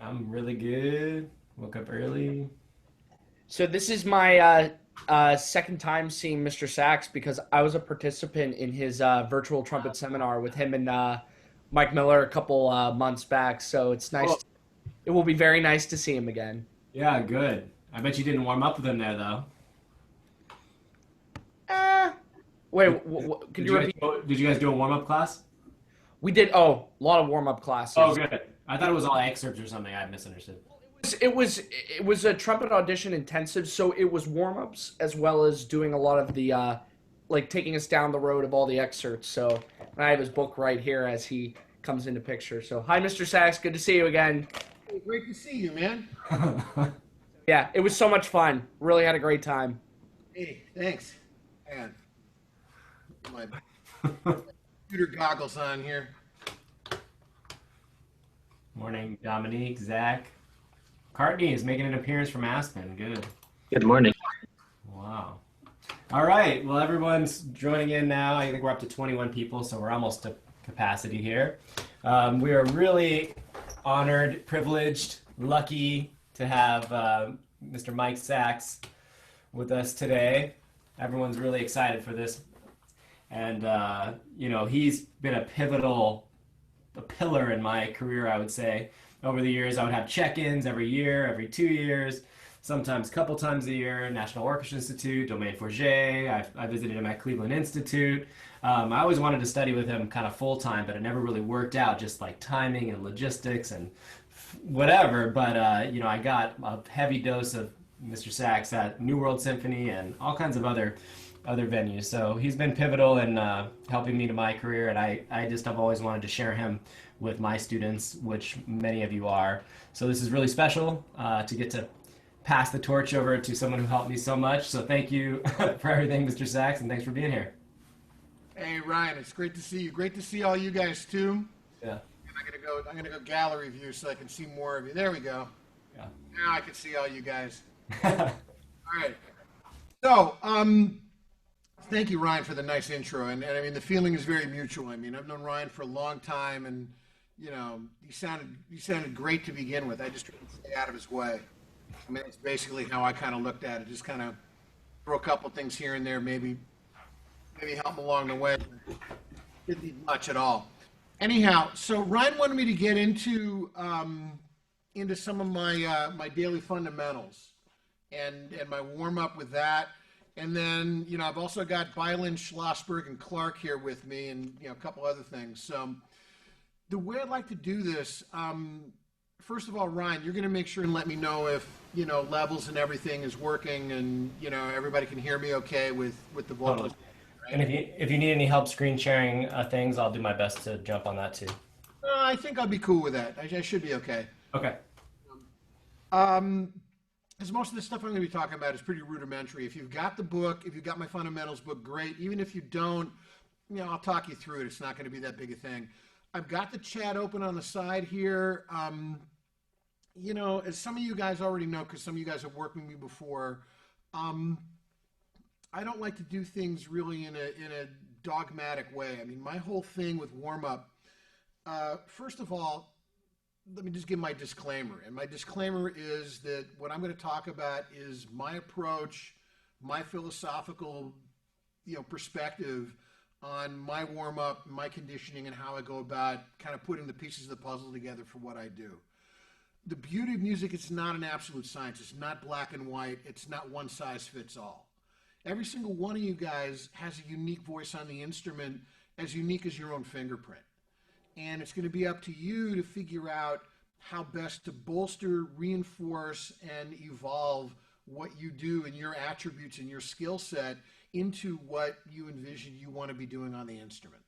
I'm really good. Woke up early. So this is my second time seeing Mr. Sachs because I was a participant in his virtual trumpet seminar with him and Mike Miller a couple months back. So it's Oh, nice. It will be very nice to see him again. yeah, good. I bet you didn't warm up with him there though. Uh, wait, Did, could did you you guys repeat? did you guys do a warm up class? We did. Oh, a lot of warm up Oh, classes. good. I thought it was all excerpts or something. I misunderstood. It was a trumpet audition intensive, so it was warm ups as well as doing a lot of the like taking us down the road of all the excerpts. So I have his book right here as he comes into picture. So hi, Mr. Sachs, good to see you again. Hey, great to see you, man. Yeah, it was so much fun. Really had a great time. Hey, thanks. Man, my computer goggles on here. Morning, Dominique, Zach. Courtney is making an appearance from Aspen. Good. Good morning. Wow. All right. Well, everyone's joining in now. I think we're up to 21 people, so we're almost to capacity here. We are really honored, privileged, lucky to have Mr. Mike Sachs with us today. Everyone's really excited for this. And, he's been a pillar in my career, I would say. Over the years, I would have check-ins every year, every 2 years, sometimes a couple times a year. National Orchestra Institute, Domaine Forget. I visited him at Cleveland Institute. I always wanted to study with him kind of full-time, but it never really worked out, just like timing and logistics and whatever. But, I got a heavy dose of Mr. Sachs at New World Symphony and all kinds of other venues. So he's been pivotal in helping me to my career, and I just have always wanted to share him with my students, which many of you are. So this is really special to get to pass the torch over to someone who helped me so much. So thank you for everything, Mr. Sachs, and thanks for being here. Hey, Ryan, it's great to see you. Great to see all you guys too. Yeah, And I'm gonna go gallery view so I can see more of you. There we go. yeah. Now I can see all you guys. All right. So, thank you, Ryan, for the nice intro. And I mean, the feeling is very mutual. I mean, I've known Ryan for a long time, and he sounded great to begin with. I just tried to stay out of his way. I mean, it's basically how I kind of looked at it. Just kind of throw a couple things here and there, maybe help him along the way. Didn't need much at all. Anyhow, so Ryan wanted me to get into some of my daily fundamentals and my warm up with that. And then, I've also got Byland, Schlossberg, and Clark here with me, and a couple other things. So the way I'd like to do this, first of all, Ryan, you're going to make sure and let me know if levels and everything is working, and everybody can hear me okay with the Totally. vocals. And Right? if you need any help screen sharing things, I'll do my best to jump on that too. I think I'll be cool with that. I should be okay. Okay. Um, because most of the stuff I'm going to be talking about is pretty rudimentary. If you've got the book, if you've got my fundamentals book, great. Even if you don't, I'll talk you through it. It's not going to be that big a thing. I've got the chat open on the side here. As some of you guys already know, because some of you guys have worked with me before, um, I don't like to do things really in a dogmatic way. I mean, my whole thing with warm up, first of all, let me just give my disclaimer. And my disclaimer is that what I'm going to talk about is my approach, my philosophical, perspective on my warm up, my conditioning, and how I go about kind of putting the pieces of the puzzle together for what I do. The beauty of music, it's not an absolute science. It's not black and white. It's not one size fits all. Every single one of you guys has a unique voice on the instrument, as unique as your own fingerprint. And it's going to be up to you to figure out how best to bolster, reinforce, and evolve what you do and your attributes and your skill set into what you envision you want to be doing on the instrument.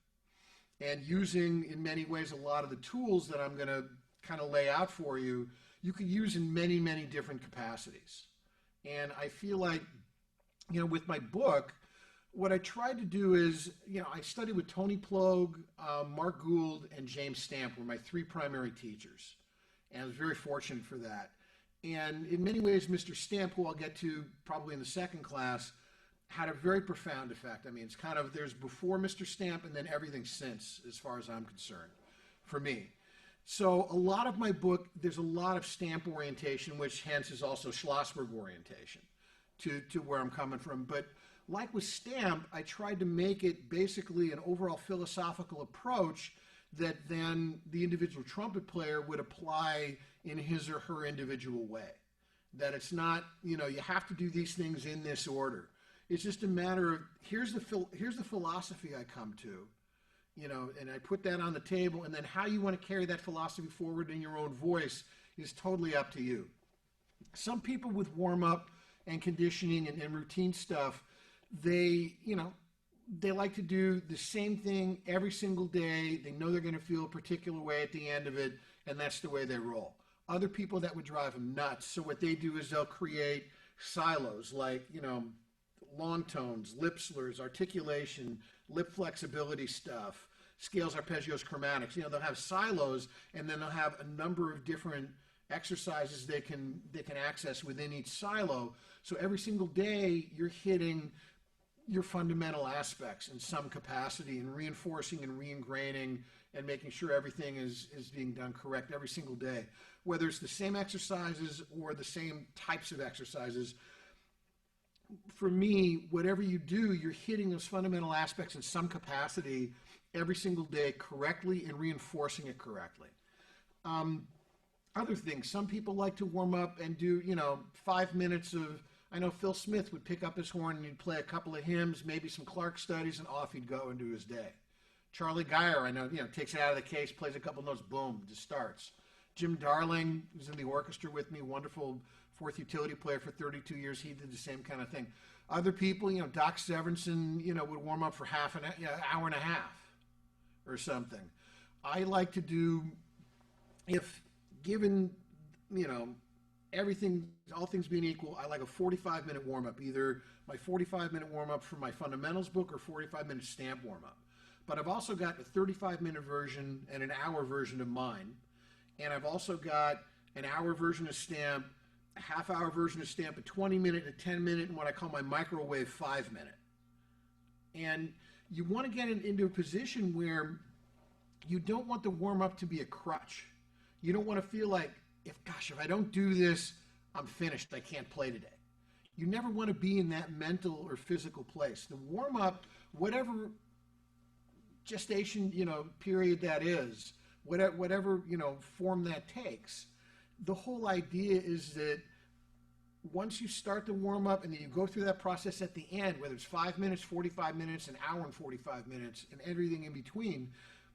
And using, in many ways, a lot of the tools that I'm going to kind of lay out for you, you can use in many, many different capacities. And I feel like, with my book, what I tried to do is, I studied with Tony Plogue, Mark Gould, and James Stamp were my three primary teachers. And I was very fortunate for that. And in many ways, Mr. Stamp, who I'll get to probably in the second class, had a very profound effect. I mean, it's kind of, there's before Mr. Stamp and then everything since, as far as I'm concerned, for me. So a lot of my book, there's a lot of stamp orientation, which hence is also Schlossberg orientation to where I'm coming from. But like with stamp, I tried to make it basically an overall philosophical approach that then the individual trumpet player would apply in his or her individual way. That it's not, you have to do these things in this order. It's just a matter of here's the philosophy I come to, and I put that on the table, and then how you want to carry that philosophy forward in your own voice is totally up to you. Some people with warm-up and conditioning and routine stuff, they like to do the same thing every single day. They know they're going to feel a particular way at the end of it, and that's the way they roll. Other people, that would drive them nuts. So what they do is they'll create silos like, long tones, lip slurs, articulation, lip flexibility stuff, scales, arpeggios, chromatics. They'll have silos, and then they'll have a number of different exercises they can access within each silo. So every single day you're hitting your fundamental aspects in some capacity and reinforcing and re-ingraining and making sure everything is being done correct every single day. Whether it's the same exercises or the same types of exercises, for me, whatever you do, you're hitting those fundamental aspects in some capacity every single day correctly and reinforcing it correctly. Other things, some people like to warm up and do, 5 minutes of, I know Phil Smith would pick up his horn and he'd play a couple of hymns, maybe some Clark studies, and off he'd go into his day. Charlie Geyer, I know, takes it out of the case, plays a couple notes, boom, just starts. Jim Darling, who's in the orchestra with me, wonderful fourth utility player for 32 years, he did the same kind of thing. Other people, Doc Severinsen, would warm up for hour and a half or something. I like to do, if given, everything, all things being equal, I like a 45-minute warm-up, either my 45-minute warm-up for my fundamentals book or 45-minute stamp warm-up. But I've also got a 35-minute version and an hour version of mine. And I've also got an hour version of stamp, a half-hour version of stamp, a 20-minute, a 10-minute, and what I call my microwave 5-minute. And you want to get into a position where you don't want the warm-up to be a crutch. You don't want to feel like, if I don't do this, I'm finished. I can't play today. You never want to be in that mental or physical place. The warm-up, whatever gestation, period that is, whatever, form that takes, the whole idea is that once you start the warm-up and then you go through that process at the end, whether it's 5 minutes, 45 minutes, an hour and 45 minutes, and everything in between,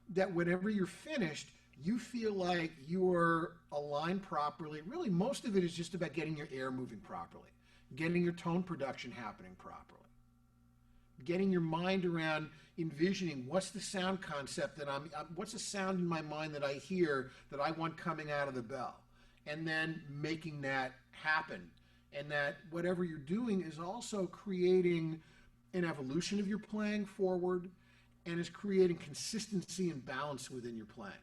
that whenever you're finished, you feel like you're aligned properly. Really, most of it is just about getting your air moving properly, getting your tone production happening properly, getting your mind around envisioning what's the sound concept that what's the sound in my mind that I hear that I want coming out of the bell, and then making that happen. And that whatever you're doing is also creating an evolution of your playing forward, and is creating consistency and balance within your playing.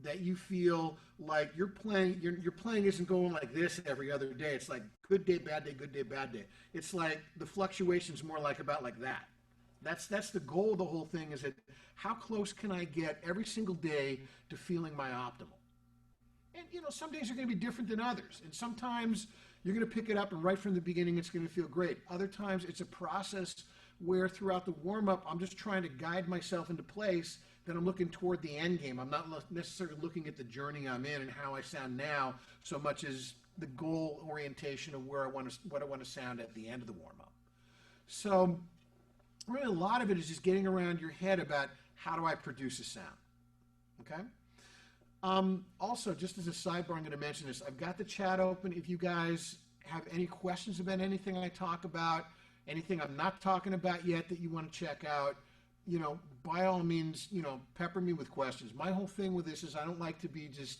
That you feel like your playing isn't going like this every other day. It's like good day, bad day, good day, bad day. It's like the fluctuation's more like about like that. That's the goal of the whole thing, is that how close can I get every single day to feeling my optimal? And some days are going to be different than others. And sometimes you're going to pick it up and right from the beginning it's going to feel great. Other times it's a process where throughout the warm-up I'm just trying to guide myself into place, that I'm looking toward the end game. I'm not necessarily looking at the journey I'm in and how I sound now so much as the goal orientation of what I want to sound at the end of the warm-up. So really a lot of it is just getting around your head about how do I produce a sound, okay? Also, just as a sidebar, I'm going to mention this. I've got the chat open. If you guys have any questions about anything I talk about, anything I'm not talking about yet that you want to check out, by all means, pepper me with questions. My whole thing with this is I don't like to be just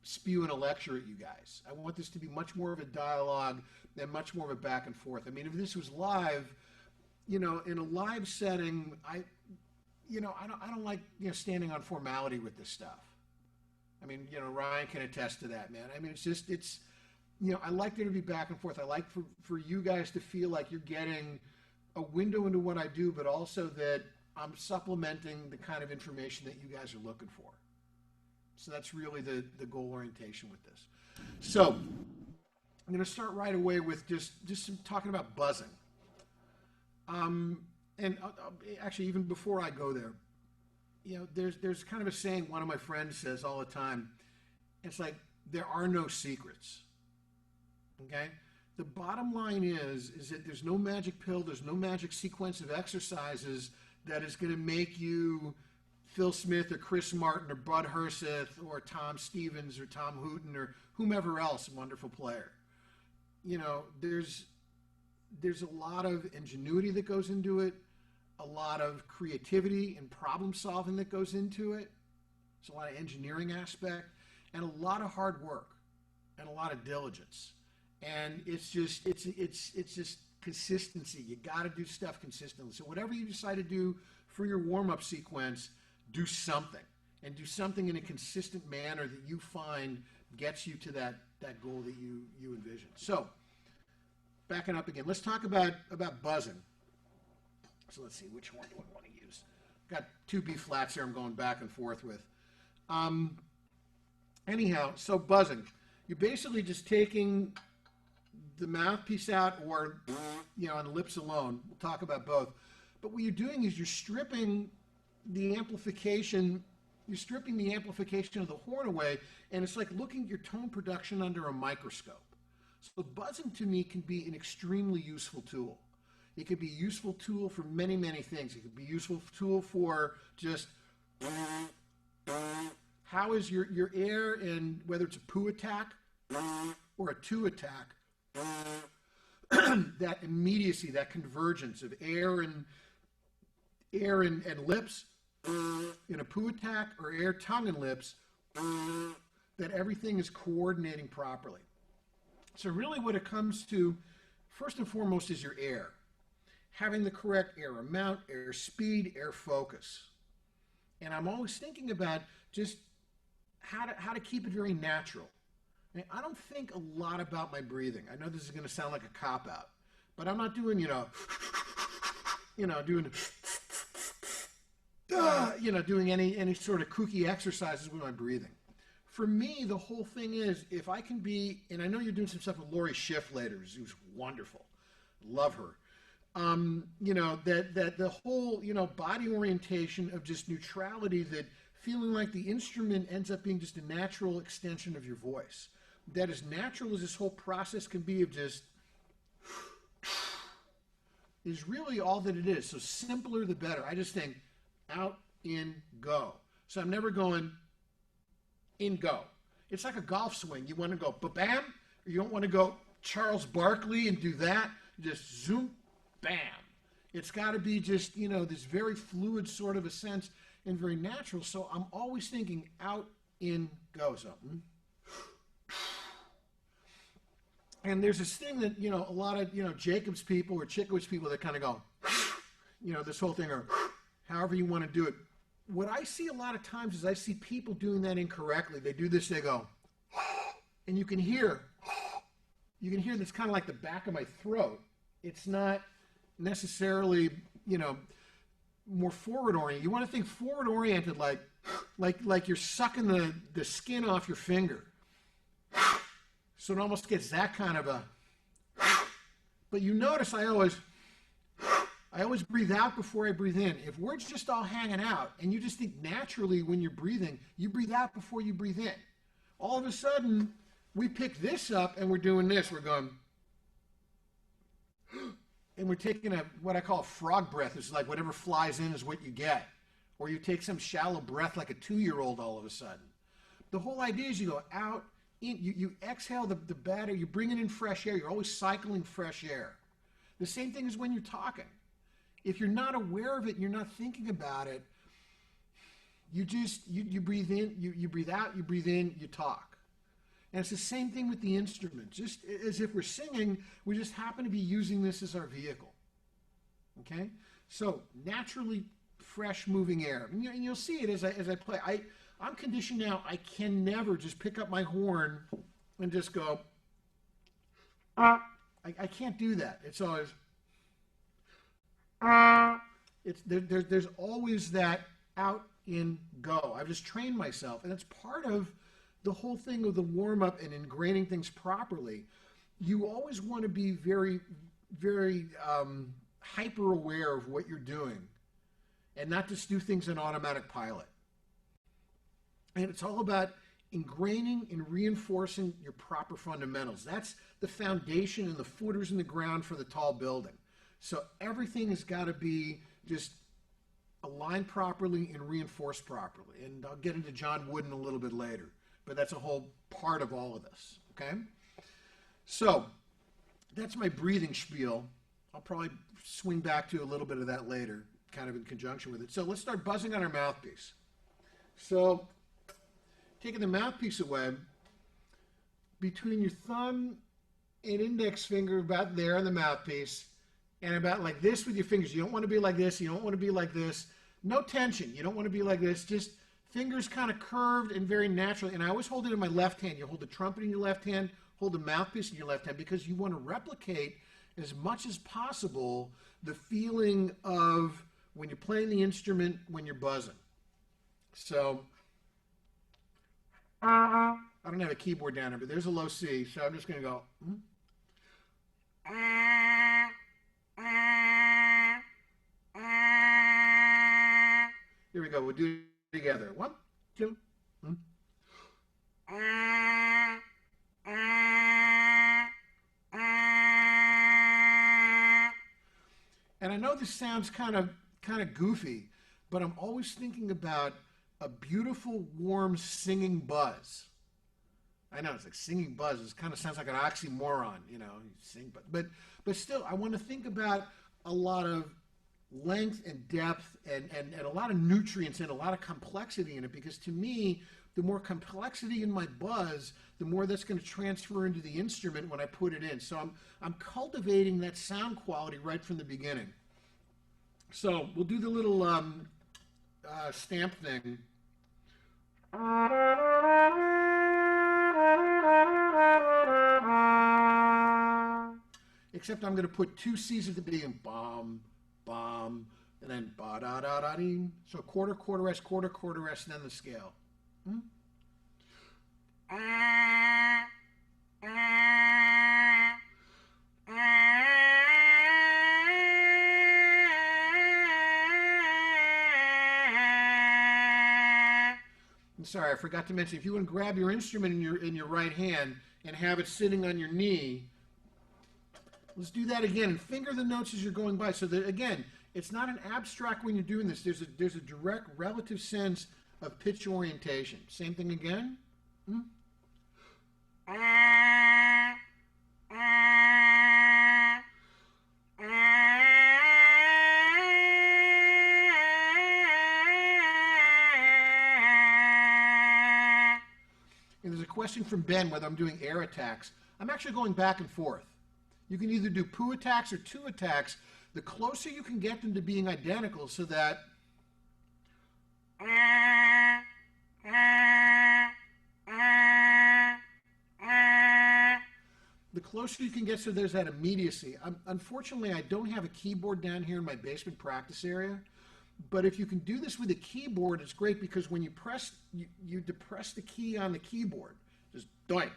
spewing a lecture at you guys. I want this to be much more of a dialogue and much more of a back and forth. I mean, if this was live, in a live setting, I don't like, standing on formality with this stuff. I mean, Ryan can attest to that, man. I mean, I like there to be back and forth. I like for you guys to feel like you're getting a window into what I do, but also that I'm supplementing the kind of information that you guys are looking for. So that's really the goal orientation with this. So I'm going to start right away with just some talking about buzzing. And actually, even before I go there, there's kind of a saying one of my friends says all the time. It's like, there are no secrets. Okay? The bottom line is that there's no magic pill, there's no magic sequence of exercises that is going to make you Phil Smith or Chris Martin or Bud Herseth or Tom Stevens or Tom Hooten or whomever else, a wonderful player. There's a lot of ingenuity that goes into it, a lot of creativity and problem solving that goes into it. There's a lot of engineering aspect and a lot of hard work and a lot of diligence. And it's just consistency. You got to do stuff consistently. So whatever you decide to do for your warm-up sequence, do something, and do something in a consistent manner that you find gets you to that goal that you envision. So backing up again, let's talk about buzzing. So let's see, which one do I want to use? Got two B flats here I'm going back and forth with. Anyhow, so buzzing. You're basically just taking the mouthpiece out or, on the lips alone. We'll talk about both. But what you're doing is you're stripping the amplification of the horn away, and it's like looking at your tone production under a microscope. So buzzing to me can be an extremely useful tool. It could be a useful tool for many, many things. It could be a useful tool for just how is your air, and whether it's a poo attack or a two attack, that immediacy, that convergence of air and lips in a poo attack, or air, tongue, and lips, that everything is coordinating properly. So really what it comes to, first and foremost, is your air. Having the correct air amount, air speed, air focus. And I'm always thinking about just how to keep it very natural. I don't think a lot about my breathing. I know this is going to sound like a cop-out, but I'm not doing, doing any sort of kooky exercises with my breathing. For me, the whole thing is, if I can be, and I know you're doing some stuff with Lori Schiff later, who's wonderful. Love her. That the whole, body orientation of just neutrality, that feeling like the instrument ends up being just a natural extension of your voice. That as natural as this whole process can be of just, is really all that it is. So simpler the better. I just think out, in, go. So I'm never going in, go. It's like a golf swing. You want to go ba-bam, or you don't want to go Charles Barkley and do that. Just zoom, bam. It's got to be just, this very fluid sort of a sense and very natural. So I'm always thinking out, in, go. So, and there's this thing that, a lot of, Jacobs people or Chickowicz people that kind of go, this whole thing, or however you want to do it. What I see a lot of times is I see people doing that incorrectly. They do this, they go, and you can hear this kind of like the back of my throat. It's not necessarily, more forward oriented. You want to think forward oriented, like you're sucking the skin off your finger. So it almost gets that kind of a, but you notice I always breathe out before I breathe in. If we're just all hanging out and you just think naturally when you're breathing, you breathe out before you breathe in. All of a sudden, we pick this up and we're doing this. We're going, and we're taking what I call a frog breath. It's like whatever flies in is what you get. Or you take some shallow breath like a 2-year-old all of a sudden. The whole idea is you go out, in, you exhale the bad air, you bring in fresh air. You're always cycling fresh air. The same thing is when you're talking. If you're not aware of it, you're not thinking about it, you breathe in, you breathe out, you breathe in, you talk. And it's the same thing with the instrument. Just as if we're singing, we just happen to be using this as our vehicle. Okay? So naturally fresh moving air. And you'll see it as I play. I'm conditioned now, I can never just pick up my horn and just go, I can't do that. It's always, there's always that out, in, go. I've just trained myself, and it's part of the whole thing of the warm-up and ingraining things properly. You always want to be very, very hyper aware of what you're doing and not just do things in automatic pilot. And it's all about ingraining and reinforcing your proper fundamentals. That's the foundation and the footers in the ground for the tall building. So everything has got to be just aligned properly and reinforced properly. And I'll get into John Wooden a little bit later, but that's a whole part of all of this, okay? So that's my breathing spiel. I'll probably swing back to a little bit of that later, kind of in conjunction with it. So let's start buzzing on our mouthpiece. So taking the mouthpiece away, between your thumb and index finger about there on the mouthpiece, and about like this with your fingers. You don't want to be like this. You don't want to be like this. No tension. You don't want to be like this. Just fingers kind of curved and very naturally. And I always hold it in my left hand. You hold the trumpet in your left hand, hold the mouthpiece in your left hand, because you want to replicate as much as possible the feeling of when you're playing the instrument, when you're buzzing. So I don't have a keyboard down here, but there's a low C, so I'm just going to go. Here we go. We'll do it together. 1, 2. And I know this sounds kind of goofy, but I'm always thinking about a beautiful, warm, singing buzz. I know it's like singing buzz. It kind of sounds like an oxymoron, you know. You sing, but still, I want to think about a lot of length and depth and a lot of nutrients and a lot of complexity in it, because to me, the more complexity in my buzz, the more that's going to transfer into the instrument when I put it in. So I'm cultivating that sound quality right from the beginning. So we'll do the little stamp thing. Except I'm going to put 2 C's at the beginning. Bom, bom, and then ba-da-da-da-ding. So quarter, quarter S, quarter, quarter S, and then the scale. I'm sorry, I forgot to mention, if you want to grab your instrument in your right hand and have it sitting on your knee, let's do that again and finger the notes as you're going by. So that, again, it's not an abstract when you're doing this. There's a direct relative sense of pitch orientation. Same thing again. And there's a question from Ben whether I'm doing air attacks. I'm actually going back and forth. You can either do poo attacks or two attacks. The closer you can get them to being identical, so that the closer you can get so there's that immediacy. Unfortunately, I don't have a keyboard down here in my basement practice area. But if you can do this with a keyboard, it's great, because when you press, you depress the key on the keyboard. Just doink.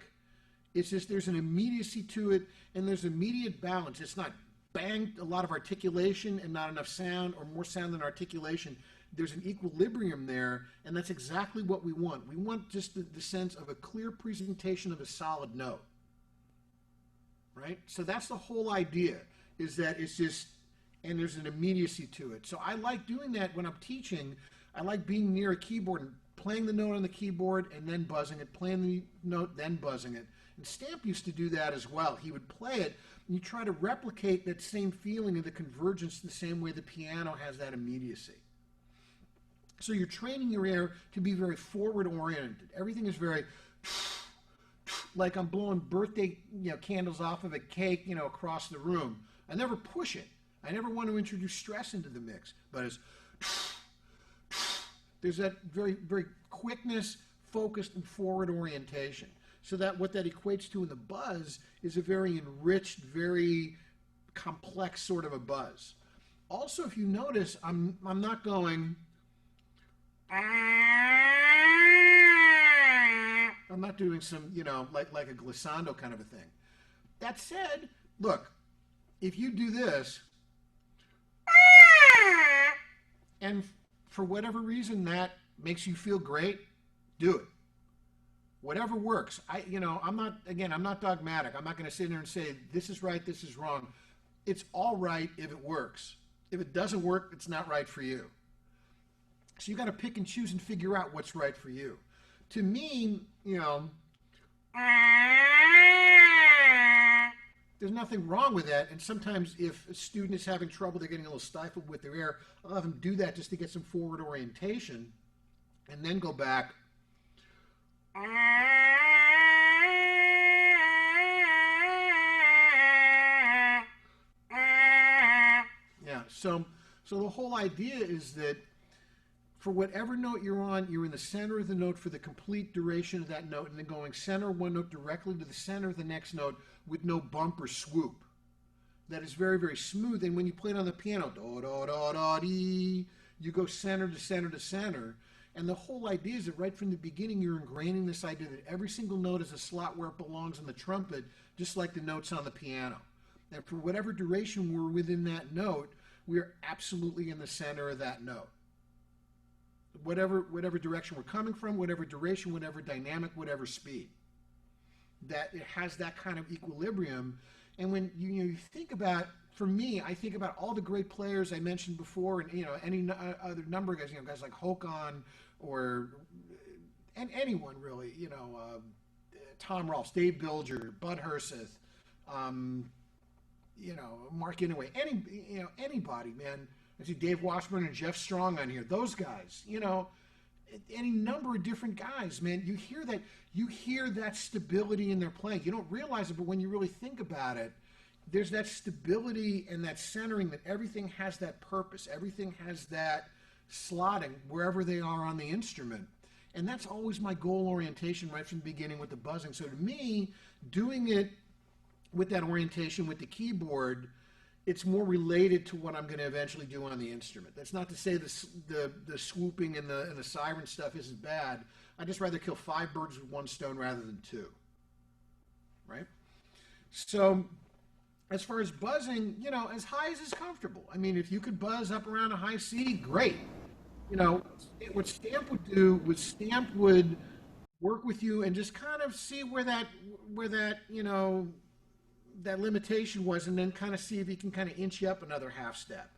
It's just there's an immediacy to it, and there's immediate balance. It's not bang, a lot of articulation and not enough sound, or more sound than articulation. There's an equilibrium there, and that's exactly what we want. We want just the sense of a clear presentation of a solid note. Right? So that's the whole idea, is that it's just, and there's an immediacy to it. So I like doing that when I'm teaching. I like being near a keyboard and playing the note on the keyboard and then buzzing it, playing the note, then buzzing it. And Stamp used to do that as well. He would play it, and you try to replicate that same feeling of the convergence the same way the piano has that immediacy. So you're training your ear to be very forward-oriented. Everything is very, like I'm blowing birthday candles off of a cake across the room. I never push it. I never want to introduce stress into the mix, but it's, there's that very, very quickness, focused, and forward orientation. So that what that equates to in the buzz is a very enriched, very complex sort of a buzz. Also, if you notice, I'm not going, I'm not doing some, like a glissando kind of a thing. That said, look, if you do this, and for whatever reason that makes you feel great, do it. Whatever works. I'm not dogmatic. I'm not going to sit there and say this is right, this is wrong. It's all right if it works. If it doesn't work, it's not right for you. So you got to pick and choose and figure out what's right for you. To me, there's nothing wrong with that. And sometimes if a student is having trouble, they're getting a little stifled with their air, I'll have them do that just to get some forward orientation and then go back. Yeah, so the whole idea is that for whatever note you're on, you're in the center of the note for the complete duration of that note, and then going center one note directly to the center of the next note with no bump or swoop. That is very, very smooth. And when you play it on the piano, do, do, do, do, dee, you go center to center to center. And the whole idea is that right from the beginning, you're ingraining this idea that every single note is a slot where it belongs on the trumpet, just like the notes on the piano. And for whatever duration we're within that note, we are absolutely in the center of that note. Whatever direction we're coming from, whatever duration, whatever dynamic, whatever speed. That it has that kind of equilibrium. And when you think about, for me, I think about all the great players I mentioned before, and any other number of guys, guys like Håkan and anyone really, Tom Rolfs, Dave Bilger, Bud Herseth, Mark Inouye, anybody, man. I see Dave Washburn and Jeff Strong on here. Those guys, any number of different guys, man. You hear that stability in their playing. You don't realize it, but when you really think about it, there's that stability and that centering, that everything has that purpose. Everything has that slotting wherever they are on the instrument. And that's always my goal orientation right from the beginning with the buzzing. So to me, doing it with that orientation with the keyboard, it's more related to what I'm going to eventually do on the instrument. That's not to say the swooping and the siren stuff isn't bad. I'd just rather kill 5 birds with 1 stone rather than 2. Right? So as far as buzzing, as high as is comfortable. I mean, if you could buzz up around a high C, great. What Stamp would do was Stamp would work with you and just kind of see where that that limitation was, and then kind of see if he can kind of inch you up another half step.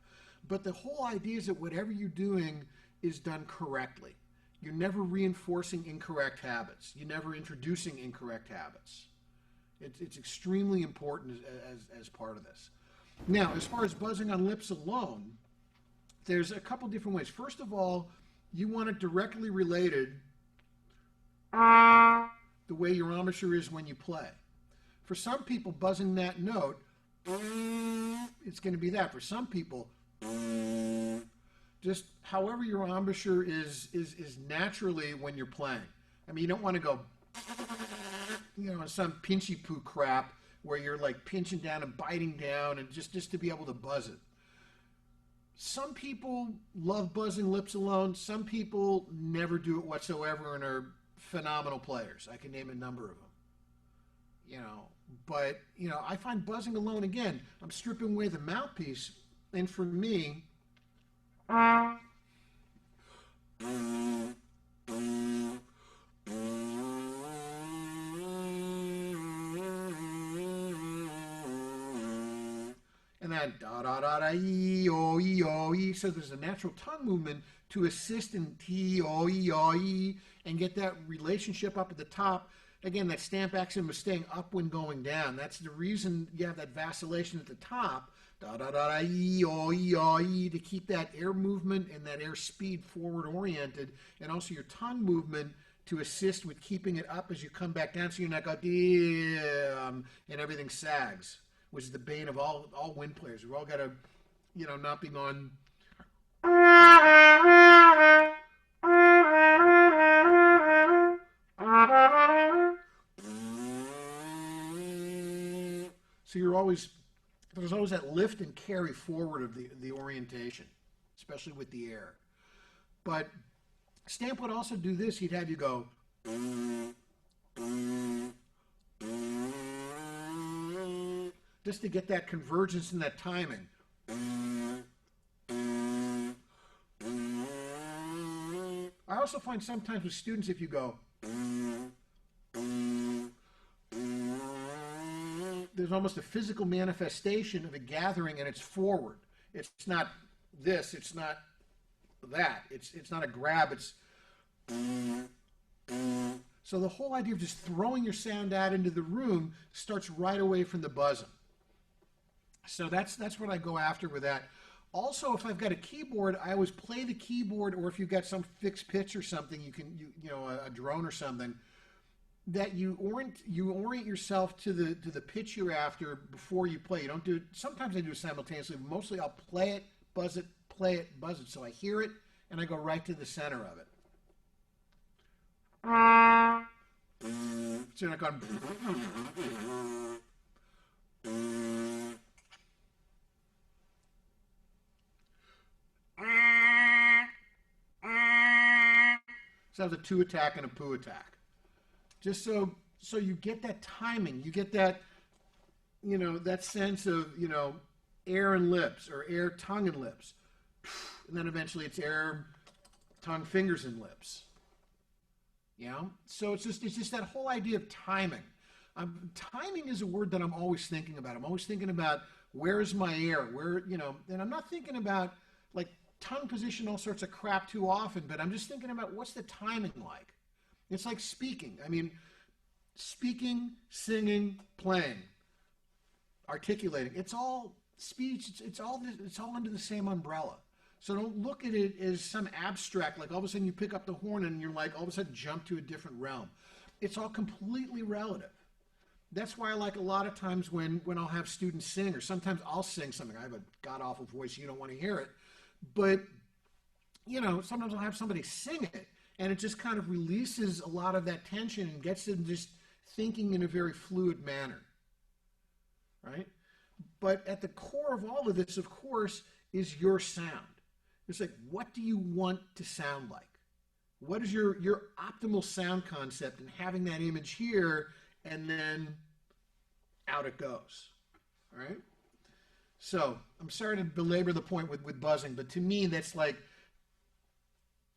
But the whole idea is that whatever you're doing is done correctly. You're never reinforcing incorrect habits. You're never introducing incorrect habits. It's extremely important as part of this. Now, as far as buzzing on lips alone, there's a couple different ways. First of all, you want it directly related the way your embouchure is when you play. For some people, buzzing that note, it's going to be that. For some people, just however your embouchure is naturally when you're playing. I mean, you don't want to go, some pinchy poo crap where you're like pinching down and biting down and just to be able to buzz it. Some people love buzzing lips alone. Some people never do it whatsoever and are phenomenal players. I can name a number of them. But I find buzzing alone, again, I'm stripping away the mouthpiece, and for me, and that da da da da e o e o e. So there's a natural tongue movement to assist in t o e o e and get that relationship up at the top. Again, that stamp accent was staying up when going down. That's the reason you have that vacillation at the top, da da da da e o e, to keep that air movement and that air speed forward oriented, and also your tongue movement to assist with keeping it up as you come back down, so you're not go and everything sags, which is the bane of all wind players. We've all got to, not be going. So there's always that lift and carry forward of the orientation, especially with the air. But Stamp would also do this. He'd have you go, just to get that convergence and that timing. I also find sometimes with students, if you go, there's almost a physical manifestation of a gathering, and it's forward. It's not this. It's not that. It's not a grab. It's so the whole idea of just throwing your sound out into the room starts right away from the buzzing. So that's what I go after with that. Also, if I've got a keyboard, I always play the keyboard, or if you've got some fixed pitch or something, you know a drone or something, that you orient yourself to the pitch you're after before you play. You don't do it. Sometimes I do it simultaneously. But mostly I'll play it, buzz it, play it, buzz it, so I hear it and I go right to the center of it. So you're not going. So that was a two attack and a poo attack. Just so you get that timing, you get that, you know, that sense of, you know, air and lips, or air, tongue and lips, and then eventually it's air, tongue, fingers and lips. You know, so it's just that whole idea of timing. Timing is a word that I'm always thinking about. I'm always thinking about, where is my air, where, you know, and I'm not thinking about like tongue position, all sorts of crap too often, but I'm just thinking about, what's the timing like. It's like speaking. I mean, speaking, singing, playing, articulating. It's all speech. It's all under the same umbrella. So don't look at it as some abstract, like all of a sudden you pick up the horn and you're like all of a sudden jump to a different realm. It's all completely relative. That's why I like a lot of times when I'll have students sing, or sometimes I'll sing something. I have a god-awful voice. You don't want to hear it. But, you know, sometimes I'll have somebody sing it, and it just kind of releases a lot of that tension and gets them just thinking in a very fluid manner, right? But at the core of all of this, of course, is your sound. It's like, what do you want to sound like? What is your optimal sound concept, and having that image here, and then out it goes, all right? So I'm sorry to belabor the point with buzzing, but to me, that's like,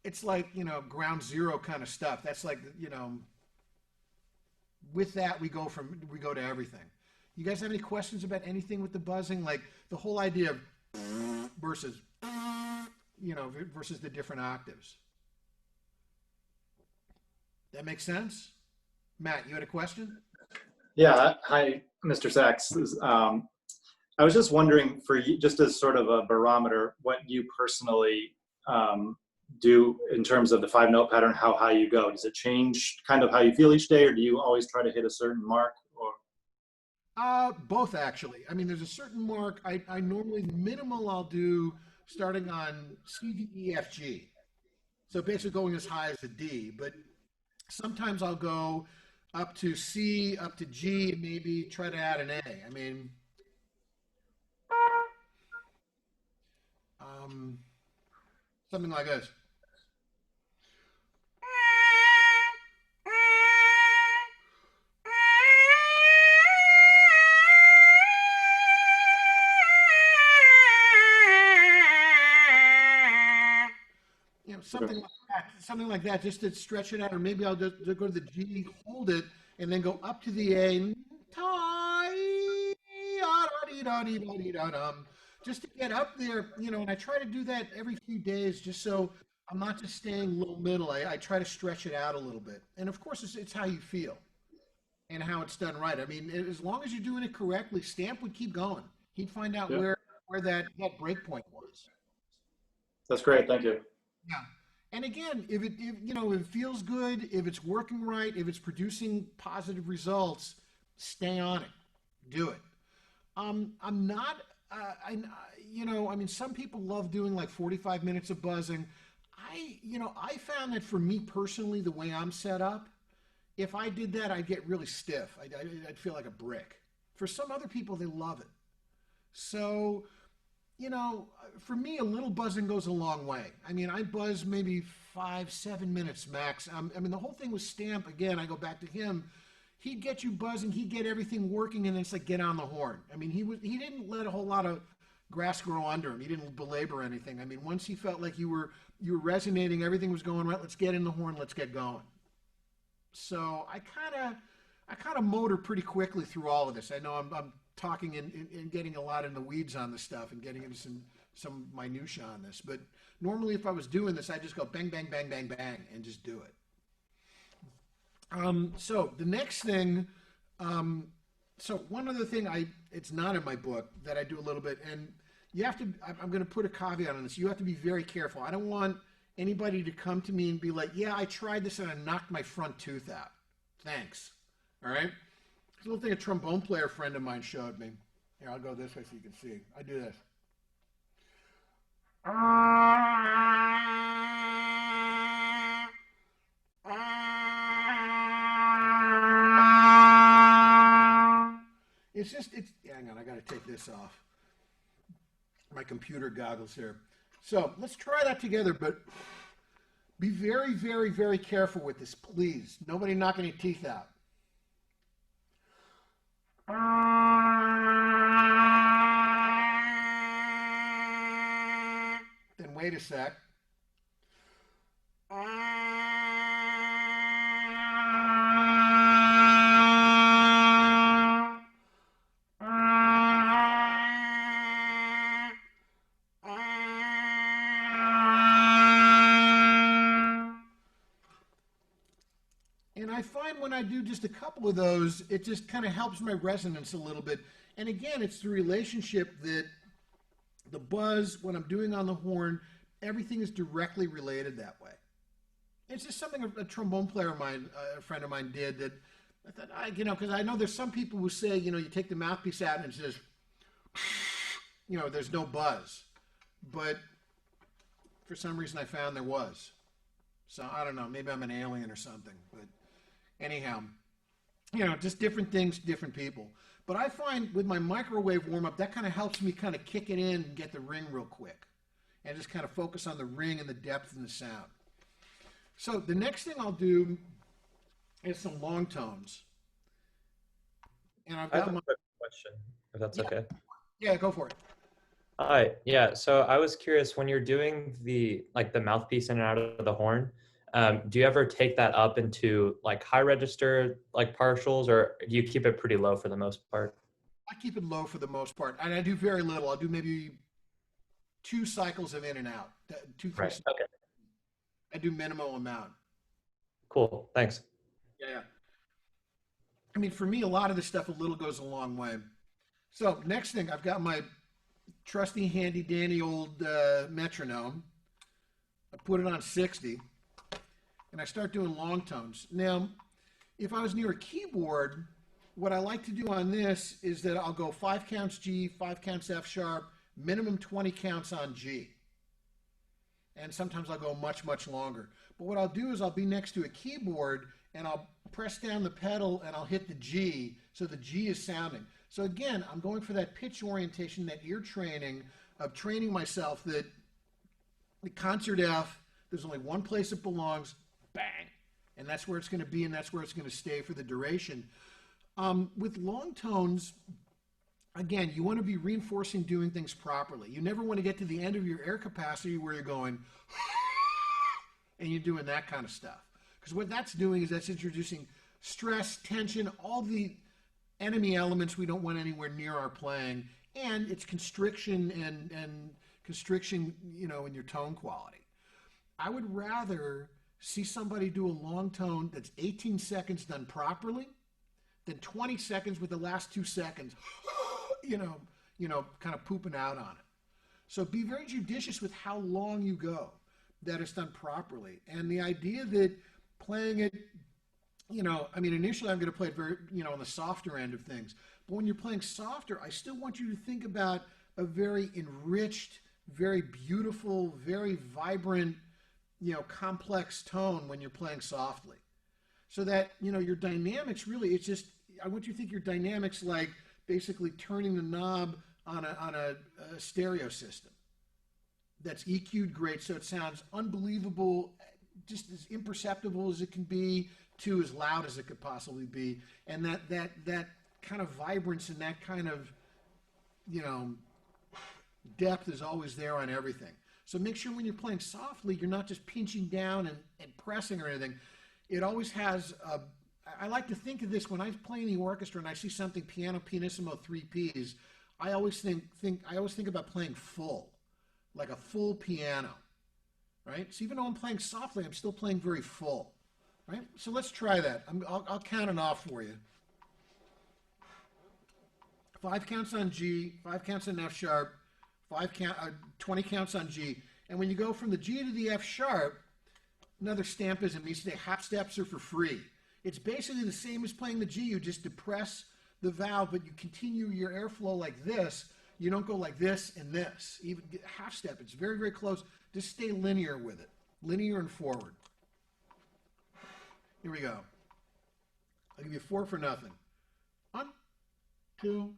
it's like, you know, ground zero kind of stuff. That's like, you know, with that, we go to everything. You guys have any questions about anything with the buzzing? Like the whole idea of versus, you know, versus the different octaves. That makes sense? Matt, you had a question? Yeah, hi, Mr. Sachs. I was just wondering, for you, just as sort of a barometer, what you personally do in terms of the 5-note pattern, how high you go. Does it change kind of how you feel each day, or do you always try to hit a certain mark? Or both, actually. I mean, there's a certain mark. I normally, minimal I'll do starting on C, D, E, F, G. So basically going as high as a D, but sometimes I'll go up to C, up to G, and maybe try to add an A. I mean, something like this. You know, something like that, just to stretch it out. Or maybe I'll just go to the G, hold it, and then go up to the A, just to get up there, you know. And I try to do that every few days, just so I'm not just staying low middle. I try to stretch it out a little bit. And of course, it's how you feel and how it's done right. I mean, as long as you're doing it correctly, Stamp would keep going. He'd find out yeah, where that break point was. that's great. Thank you. Yeah. And again, if you know, if it feels good, if it's working right, if it's producing positive results, stay on it. Do it. I'm not, you know, I mean, some people love doing like 45 minutes of buzzing. I found that for me personally, the way I'm set up, if I did that, I'd get really stiff. I'd feel like a brick. For some other people, they love it. So, you know, for me, a little buzzing goes a long way. I mean, I buzz maybe 5, 7 minutes max. I mean, the whole thing was Stamp. Again, I go back to him. He'd get you buzzing. He'd get everything working, and it's like, get on the horn. I mean, he didn't let a whole lot of grass grow under him. He didn't belabor anything. I mean, once he felt like you were resonating, everything was going right. Let's get in the horn. Let's get going. So I kind of motor pretty quickly through all of this. I know I'm talking and getting a lot in the weeds on this stuff and getting into some minutia on this. But normally, if I was doing this, I just go bang, bang, bang, bang, bang, and just do it. So the next thing, so one other thing, it's not in my book that I do a little bit, and you have to, I'm going to put a caveat on this. You have to be very careful. I don't want anybody to come to me and be like, yeah, I tried this and I knocked my front tooth out. Thanks. All right. There's a little thing a trombone player friend of mine showed me. Here, I'll go this way so you can see. I do this. Hang on, I got to take this off. My computer goggles here. So let's try that together, but be very, very, very careful with this, please. Nobody knock any teeth out. Then wait a sec. And I find when I do just a couple of those, it just kind of helps my resonance a little bit. And again, it's the relationship that the buzz, what I'm doing on the horn, everything is directly related that way. It's just something a trombone player of mine, a friend of mine did that I thought, because I know there's some people who say, you take the mouthpiece out and it says, there's no buzz. But for some reason I found there was. So I don't know, maybe I'm an alien or something. But anyhow, just different things, different people. But I find with my microwave warm-up, that kind of helps me kind of kick it in and get the ring real quick. And just kind of focus on the ring and the depth and the sound. So the next thing I'll do is some long tones. And I have a quick question, if that's okay. Yeah, go for it. Hi, yeah, so I was curious, when you're doing the mouthpiece in and out of the horn, do you ever take that up into high register, partials, or do you keep it pretty low for the most part? I keep it low for the most part, and I do very little. I'll do maybe 2 cycles of in and out, 2, 3 Right, cycles. okay. I do minimal amount. Cool, thanks. Yeah. I mean, for me, a lot of this stuff, a little goes a long way. So next thing, I've got my trusty, handy, dandy old metronome. I put it on 60, and I start doing long tones. Now, if I was near a keyboard, what I like to do on this is that I'll go 5 counts G, 5 counts F sharp, minimum 20 counts on G. And sometimes I'll go much, much longer. But what I'll do is I'll be next to a keyboard and I'll press down the pedal and I'll hit the G, so the G is sounding. So again, I'm going for that pitch orientation, that ear training of training myself that the concert F, there's only one place it belongs, bang. And that's where it's going to be, and that's where it's going to stay for the duration. With long tones, again, you want to be reinforcing doing things properly. You never want to get to the end of your air capacity where you're going, and you're doing that kind of stuff. Because what that's doing is that's introducing stress, tension, all the enemy elements we don't want anywhere near our playing, and it's constriction and constriction, in your tone quality. I would rather see somebody do a long tone that's 18 seconds done properly than 20 seconds with the last 2 seconds, kind of pooping out on it. So be very judicious with how long you go, that it's done properly. And the idea that playing it, initially I'm going to play it very, on the softer end of things. But when you're playing softer, I still want you to think about a very enriched, very beautiful, very vibrant, complex tone when you're playing softly. So that, your dynamics really, it's just, I want you to think your dynamics like basically turning the knob on a stereo system that's EQ'd great, so it sounds unbelievable, just as imperceptible as it can be to as loud as it could possibly be. And that kind of vibrance and that kind of, depth is always there on everything. So make sure when you're playing softly, you're not just pinching down and pressing or anything. It always has I like to think of this when I play in the orchestra and I see something piano pianissimo 3Ps. I always think about playing full, like a full piano, right? So even though I'm playing softly, I'm still playing very full, right? So let's try that. I'll count it off for you. 5 counts on G, 5 counts on F sharp, 20 counts on G. And when you go from the G to the F sharp, another stampism means to say half steps are for free. It's basically the same as playing the G. You just depress the valve, but you continue your airflow like this. You don't go like this and this. Even half step, it's very, very close. Just stay linear with it. Linear and forward. Here we go. I'll give you 4 for nothing. 1, 2.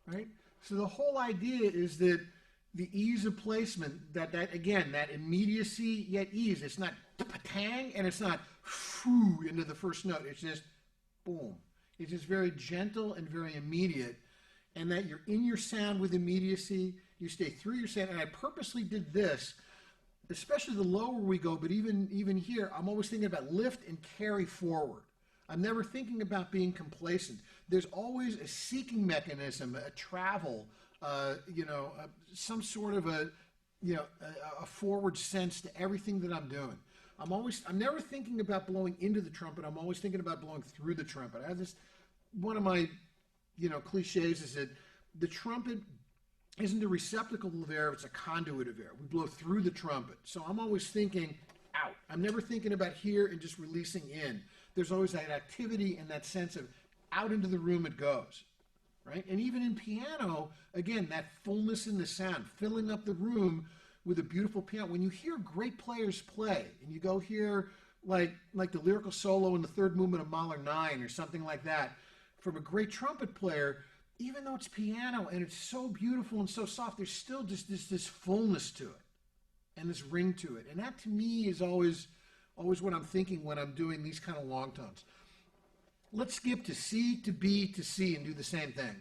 Right? So the whole idea is that the ease of placement, that again, that immediacy yet ease. It's not tang and it's not foo into the first note. It's just boom. It's just very gentle and very immediate, and that you're in your sound with immediacy. You stay through your sound, and I purposely did this, especially the lower we go, but even here, I'm always thinking about lift and carry forward. I'm never thinking about being complacent. There's always a seeking mechanism, a travel, some sort of a forward sense to everything that I'm doing. I'm never thinking about blowing into the trumpet. I'm always thinking about blowing through the trumpet. I have this, one of my, cliches is that the trumpet isn't a receptacle of air, it's a conduit of air. We blow through the trumpet. So I'm always thinking out. I'm never thinking about here and just releasing in. There's always that activity and that sense of out into the room it goes, right? And even in piano, again, that fullness in the sound, filling up the room with a beautiful piano. When you hear great players play, and you go hear like the lyrical solo in the third movement of Mahler 9 or something like that, from a great trumpet player, even though it's piano and it's so beautiful and so soft, there's still just this fullness to it and this ring to it. And that to me is always what I'm thinking when I'm doing these kind of long tones. Let's skip to C to B to C and do the same thing.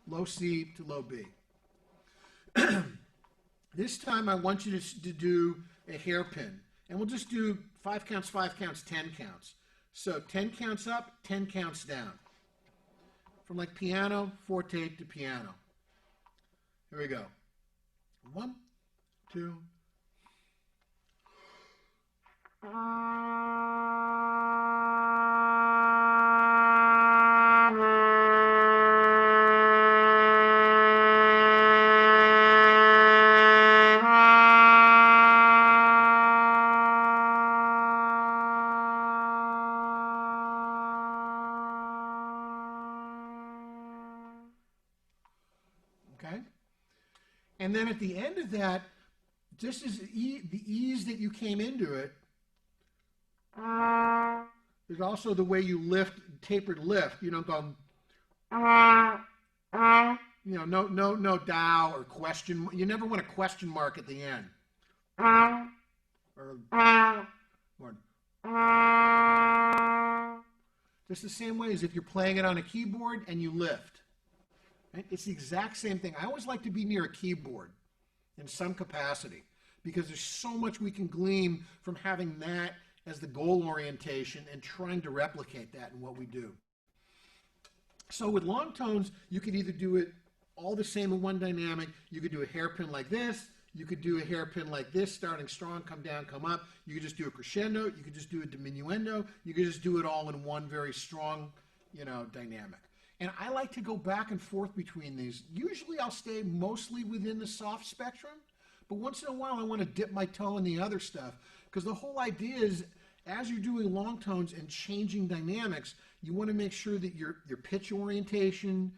Low C to low B. This time I want you to do a hairpin. And we'll just do 5 counts, 5 counts, 10 counts. So 10 counts up, 10 counts down. From like piano, forte to piano. Here we go. 1, 2. Okay? And then at the end of that, just as the ease that you came into it, there's also the way you lift, tapered lift. You don't go, no dow or question. You never want a question mark at the end. Or just the same way as if you're playing it on a keyboard and you lift. Right? It's the exact same thing. I always like to be near a keyboard in some capacity because there's so much we can glean from having that as the goal orientation and trying to replicate that in what we do. So with long tones, you could either do it all the same in one dynamic. You could do a hairpin like this. You could do a hairpin like this, starting strong, come down, come up. You could just do a crescendo. You could just do a diminuendo. You could just do it all in one very strong, dynamic. And I like to go back and forth between these. Usually I'll stay mostly within the soft spectrum, but once in a while I want to dip my toe in the other stuff. Because the whole idea is, as you're doing long tones and changing dynamics, you want to make sure that your pitch orientation,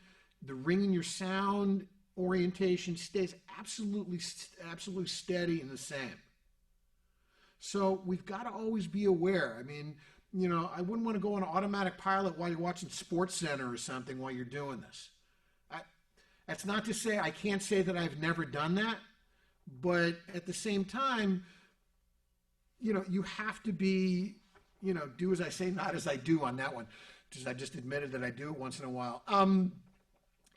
the ring in your sound orientation stays absolutely steady and the same. So we've got to always be aware. I mean, you know, I wouldn't want to go on automatic pilot while you're watching Sports Center or something while you're doing this. That's not to say, I can't say that I've never done that, but at the same time, you know, you have to be, you know, do as I say, not as I do on that one. Because I just admitted that I do it once in a while.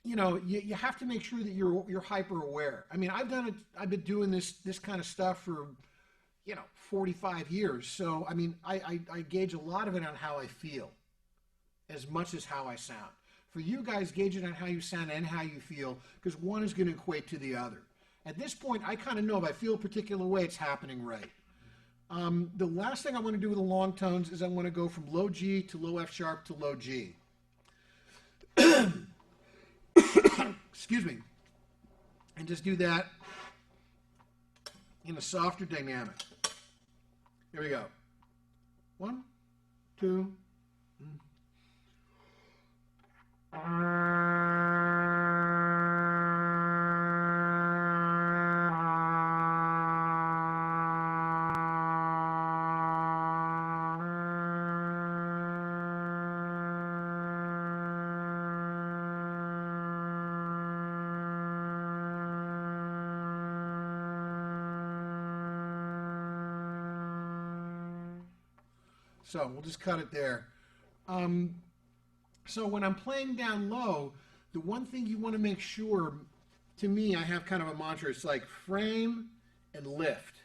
You know, you have to make sure that you're hyper aware. I mean, I've been doing this kind of stuff for, you know, 45 years. So, I mean, I gauge a lot of it on how I feel as much as how I sound. For you guys, gauge it on how you sound and how you feel, because one is going to equate to the other. At this point, I kind of know if I feel a particular way, it's happening right. The last thing I want to do with the long tones is I want to go from low G to low F sharp to low G. Excuse me. And just do that in a softer dynamic. Here we go. 1, 2. So we'll just cut it there. So when I'm playing down low, the one thing you want to make sure, to me, I have kind of a mantra. It's like frame and lift.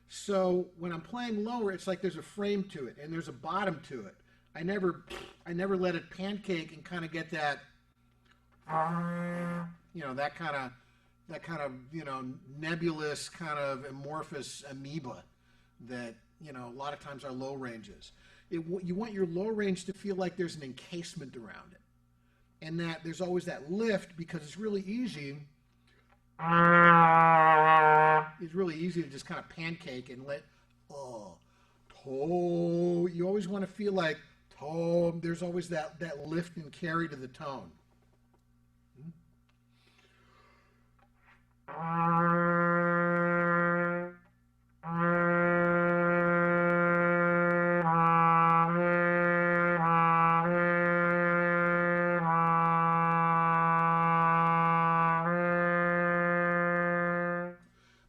So when I'm playing lower, it's like there's a frame to it and there's a bottom to it. I never let it pancake and kind of get that, you know, that kind of, you know, nebulous kind of amorphous amoeba that, you know, a lot of times our low range is. You want your low range to feel like there's an encasement around it, and that there's always that lift, because it's really easy. It's really easy to just kind of pancake and let, toe. You always want to feel like toe. There's always that lift and carry to the tone.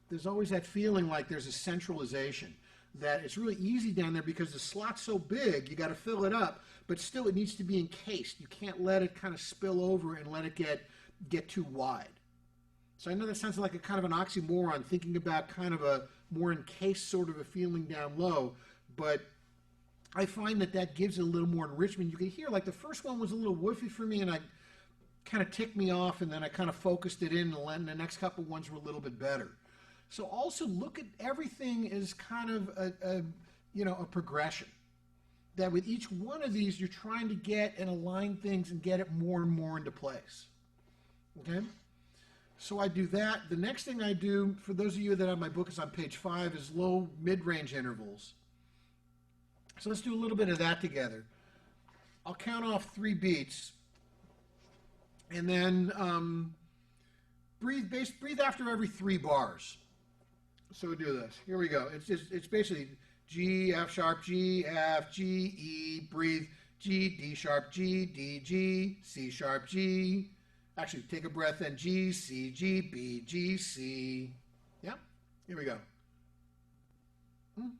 There's always that feeling like there's a centralization, that it's really easy down there because the slot's so big, you got to fill it up, but still it needs to be encased. You can't let it kind of spill over and let it get too wide. So I know that sounds like a kind of an oxymoron, thinking about kind of a more encased sort of a feeling down low, but I find that gives it a little more enrichment. You can hear, like, the first one was a little woofy for me, and I kind of ticked me off, and then I kind of focused it in, and the next couple ones were a little bit better. So also look at everything as kind of a progression. That with each one of these, you're trying to get and align things and get it more and more into place. Okay? So I do that. The next thing I do, for those of you that have my book, is on page 5, is low mid-range intervals. So let's do a little bit of that together. I'll count off 3 beats, and then breathe after every 3 bars. So we do this. Here we go. It's basically G, F sharp, G, F, G, E, breathe, G, D sharp, G, D, G, C sharp, G. Actually, take a breath in. G, C, G, B, G, C. Yeah? Here we go. One,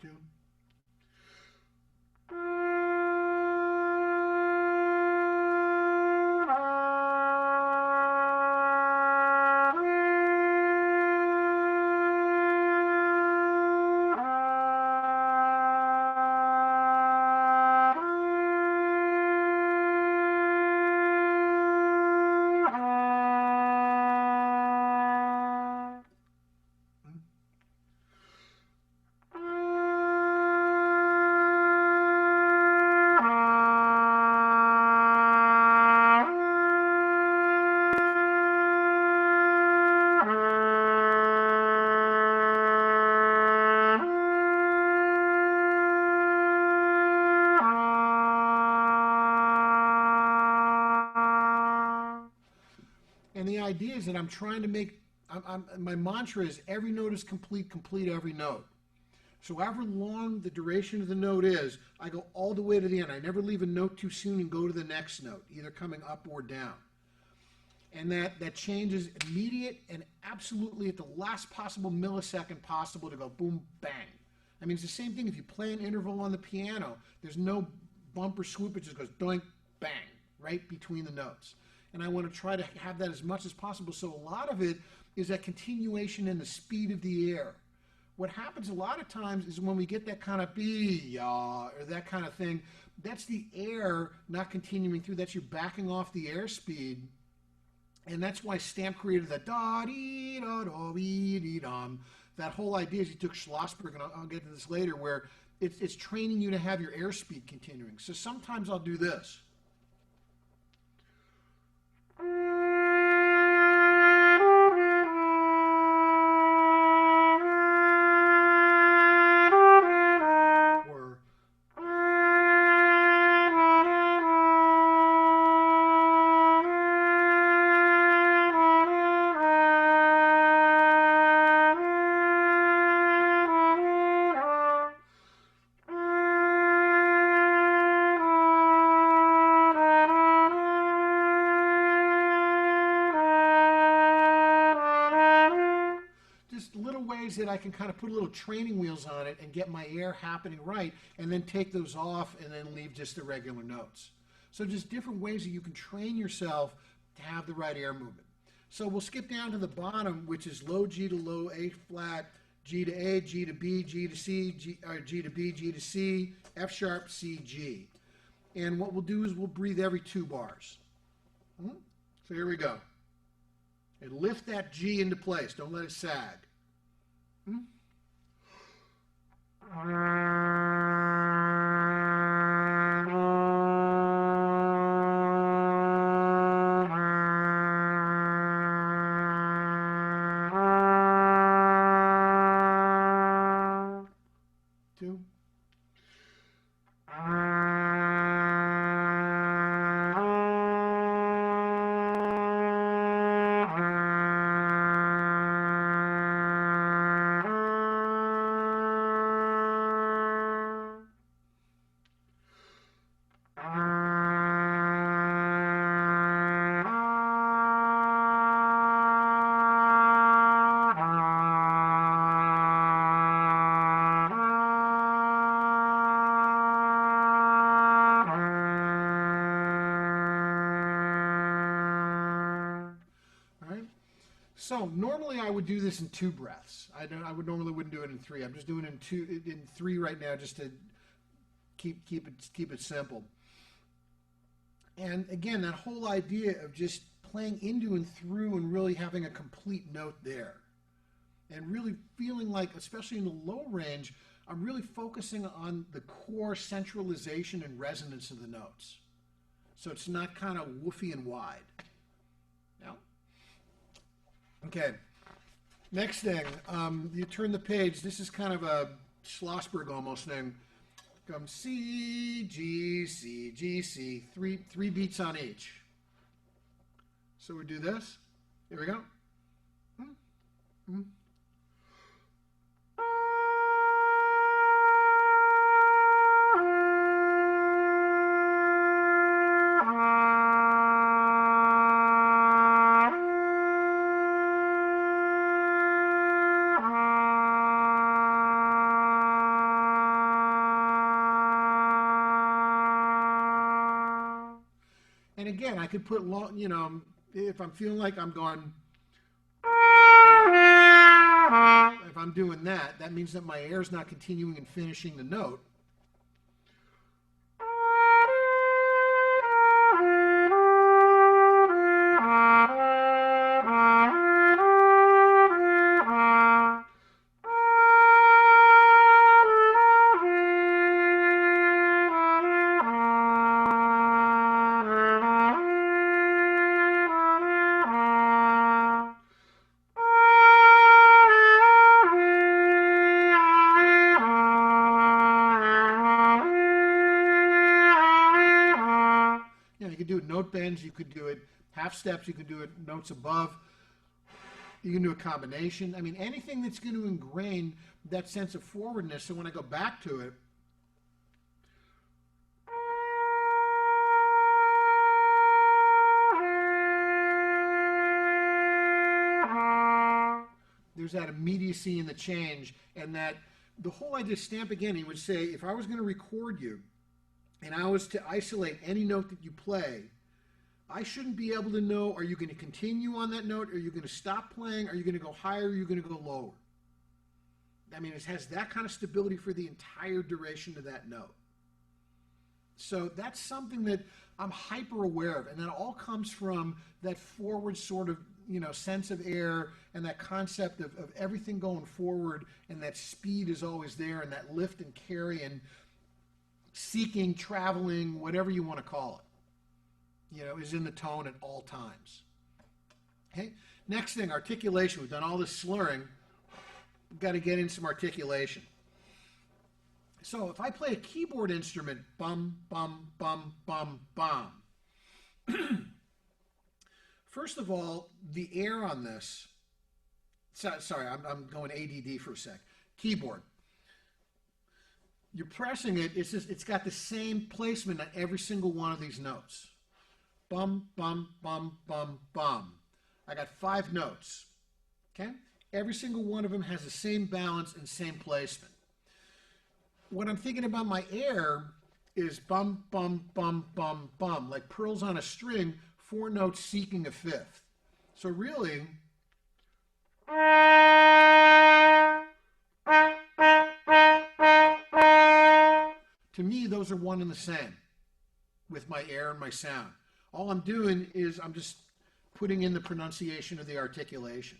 two. the idea is that I'm trying to make, my mantra is every note is complete, complete every note. So however long the duration of the note is, I go all the way to the end. I never leave a note too soon and go to the next note, either coming up or down. And that change is immediate and absolutely at the last possible millisecond possible to go boom, bang. I mean, it's the same thing if you play an interval on the piano. There's no bump or swoop. It just goes doink, bang, right between the notes. And I want to try to have that as much as possible. So a lot of it is that continuation and the speed of the air. What happens a lot of times is when we get that kind of or that kind of thing, that's the air not continuing through. That's you backing off the airspeed. And that's why Stamp created that da-dee-da-da-wee-dee-dum. That whole idea is he took Schlossberg, and I'll get to this later, where it's training you to have your airspeed continuing. So sometimes I'll do this. Or little ways that I can kind of put little training wheels on it and get my air happening right, and then take those off and then leave just the regular notes. So just different ways that you can train yourself to have the right air movement. So we'll skip down to the bottom, which is low G to low A flat, G to A, G to B, G to C, G to B, G to C, F sharp, C, G. And what we'll do is we'll breathe every 2 bars. So here we go. And lift that G into place. Don't let it sag. Two. So normally I would do this in 2 breaths. I normally wouldn't do it in 3. I'm just doing it in 3 right now, just to keep it simple. And again, that whole idea of just playing into and through and really having a complete note there, and really feeling like, especially in the low range, I'm really focusing on the core centralization and resonance of the notes. So it's not kind of woofy and wide. Okay, next thing, you turn the page. This is kind of a Schlossberg almost thing. Come C, G, C, G, C, three beats on each. So we do this. Here we go. And again, I could put long, if I'm feeling like I'm going, if I'm doing that, that means that my air is not continuing and finishing the note. You could do it note bends, you could do it half steps. You can do it notes above. You can do a combination. I mean, anything that's going to ingrain that sense of forwardness. So when I go back to it, there's that immediacy in the change, and that the whole idea, stamp again, he would say, if I was going to record you and I was to isolate any note that you play, I shouldn't be able to know, are you going to continue on that note? Are you going to stop playing? Are you going to go higher? Are you going to go lower? I mean, it has that kind of stability for the entire duration of that note. So that's something that I'm hyper aware of, and that all comes from that forward sort of, sense of air, and that concept of everything going forward, and that speed is always there, and that lift and carry, and seeking, traveling, whatever you want to call it, is in the tone at all times. Okay. Next thing, articulation. We've done all this slurring. We've got to get in some articulation. So if I play a keyboard instrument, bum, bum, bum, bum, bum. First of all, the air on this, sorry, I'm going ADD for a sec. Keyboard. You're pressing it, it's got the same placement on every single one of these notes. Bum, bum, bum, bum, bum. I got 5 notes, okay? Every single one of them has the same balance and same placement. When I'm thinking about my air is bum, bum, bum, bum, bum, like pearls on a string, 4 notes seeking a 5th. So really, to me, those are one and the same with my air and my sound. All I'm doing is I'm just putting in the pronunciation of the articulation.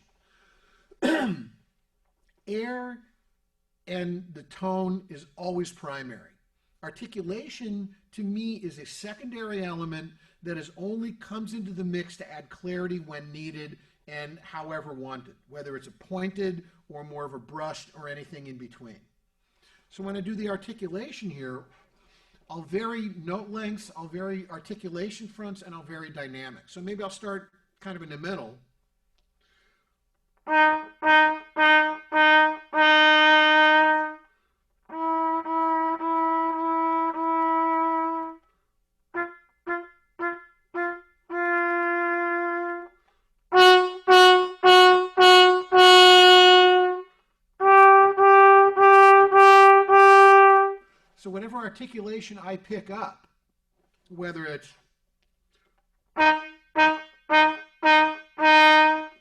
Air and the tone is always primary. Articulation, to me, is a secondary element that only comes into the mix to add clarity when needed and however wanted, whether it's a pointed or more of a brushed or anything in between. So when I do the articulation here, I'll vary note lengths, I'll vary articulation fronts, and I'll vary dynamics. So maybe I'll start kind of in the middle. So whatever articulation I pick up, whether it's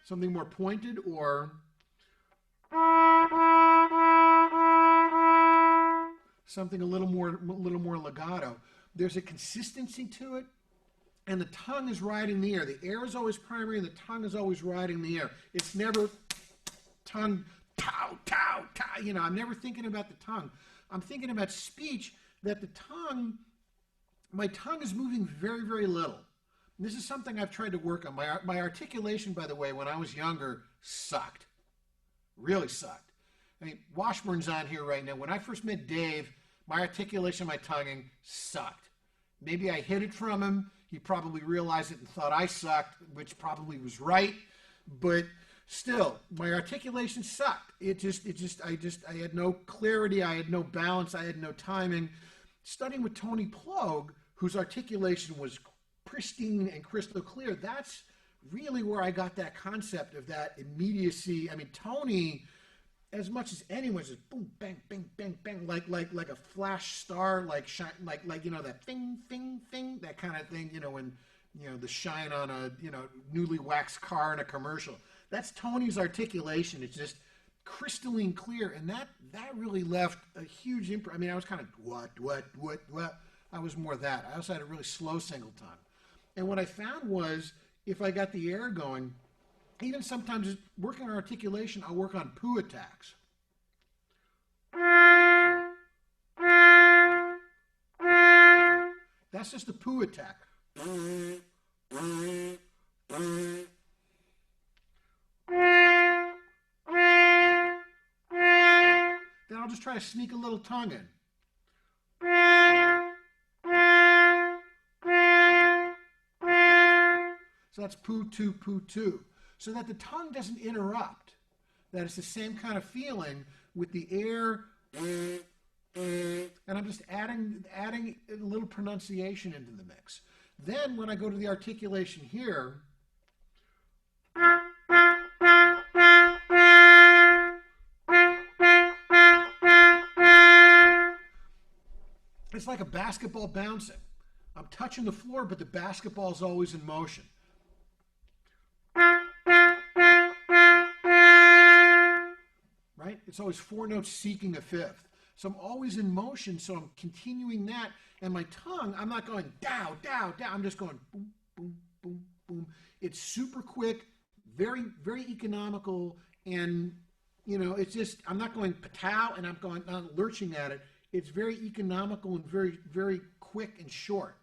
something more pointed or something a little more legato, there's a consistency to it, and the tongue is riding the air. The air is always primary, and the tongue is always riding the air. It's never tongue, tow, tow, tow. I'm never thinking about the tongue. I'm thinking about speech, that my tongue is moving very, very little. And this is something I've tried to work on. My articulation, by the way, when I was younger, sucked. Really sucked. I mean, Washburn's on here right now. When I first met Dave, my articulation, my tonguing sucked. Maybe I hid it from him. He probably realized it and thought I sucked, which probably was right. But still, my articulation sucked. I had no clarity. I had no balance. I had no timing. Studying with Tony Plogue, whose articulation was pristine and crystal clear, that's really where I got that concept of that immediacy. I mean, Tony, as much as anyone, just boom, bang, bang, bang, bang, like a flash star, like shine, like that thing, thing, thing, that kind of thing. When the shine on a newly waxed car in a commercial. That's Tony's articulation. It's just crystalline clear, and that really left a huge imprint. I mean, I was kind of what. I was more that. I also had a really slow single time. And what I found was, if I got the air going, even sometimes working on articulation, I'll work on poo attacks. That's just a poo attack. Then I'll just try to sneak a little tongue in. So that's poo, two, poo, two. So that the tongue doesn't interrupt. That it's the same kind of feeling with the air, and I'm just adding a little pronunciation into the mix. Then when I go to the articulation here, it's like a basketball bouncing. I'm touching the floor, but the basketball is always in motion. Right? It's always four notes seeking a fifth. So I'm always in motion, so I'm continuing that. And my tongue, I'm not going dow, dow, dow. I'm just going boom, boom, boom, boom. It's super quick, very, very economical. And, you know, it's just, I'm not going patow and I'm not lurching at it. It's very economical and very, very quick and short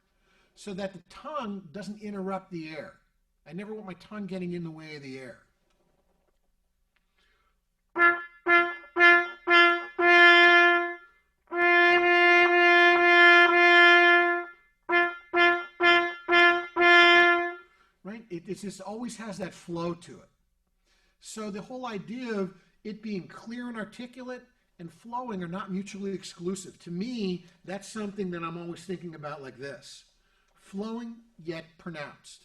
so that the tongue doesn't interrupt the air. I never want my tongue getting in the way of the air. Right? It just always has that flow to it. So the whole idea of it being clear and articulate and flowing are not mutually exclusive. To me, that's something that I'm always thinking about like this. Flowing yet pronounced.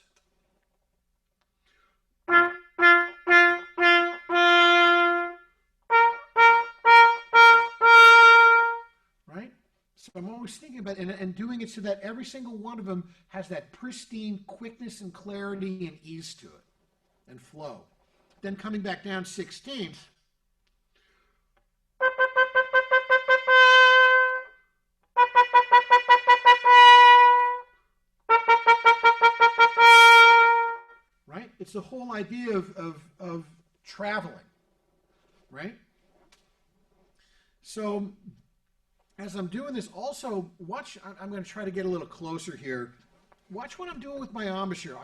Right? So I'm always thinking about it and doing it so that every single one of them has that pristine quickness and clarity and ease to it and flow. Then coming back down 16th, right? It's the whole idea of traveling, right? So as I'm doing this, also watch, I'm going to try to get a little closer here. Watch what I'm doing with my embouchure.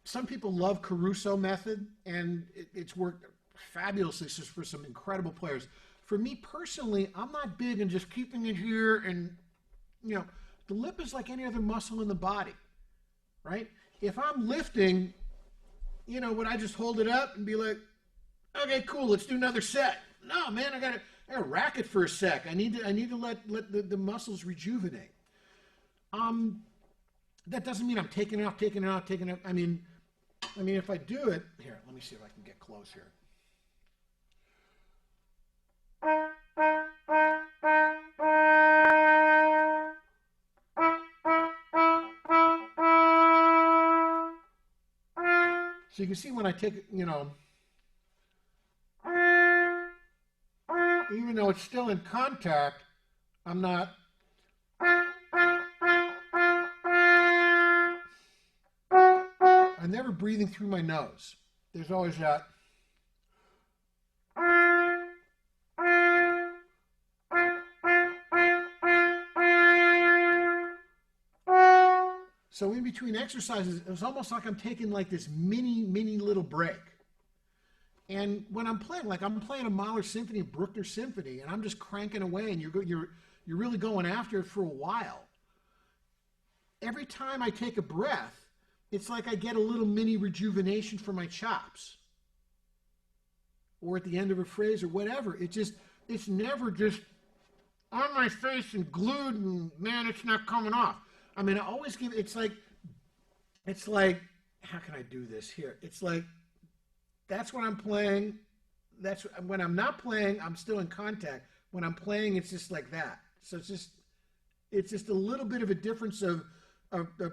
Some people love Caruso method, and it's worked fabulously for some incredible players. For me personally, I'm not big in just keeping it here, and, you know, the lip is like any other muscle in the body, right? If I'm lifting, you know, would I just hold it up and be like, okay, cool, let's do another set? No, man, I gotta rack it for a sec. I need to let the muscles rejuvenate. That doesn't mean I'm taking it off. I mean, if I do it, here, let me see if I can get close here. So you can see when I take it, you know, even though it's still in contact, I'm not. I'm never breathing through my nose. There's always that. So in between exercises, it was almost like I'm taking like this mini little break. And when I'm playing, like I'm playing a Mahler symphony, a Bruckner symphony, and I'm just cranking away, and you're really going after it for a while. Every time I take a breath, it's like I get a little mini rejuvenation for my chops, or at the end of a phrase or whatever. It's never just on my face and glued, and man, it's not coming off. I mean, I always give. It's like, how can I do this here? It's like. That's when I'm playing. That's when I'm not playing. I'm still in contact. When I'm playing, it's just like that. So it's just a little bit of a difference of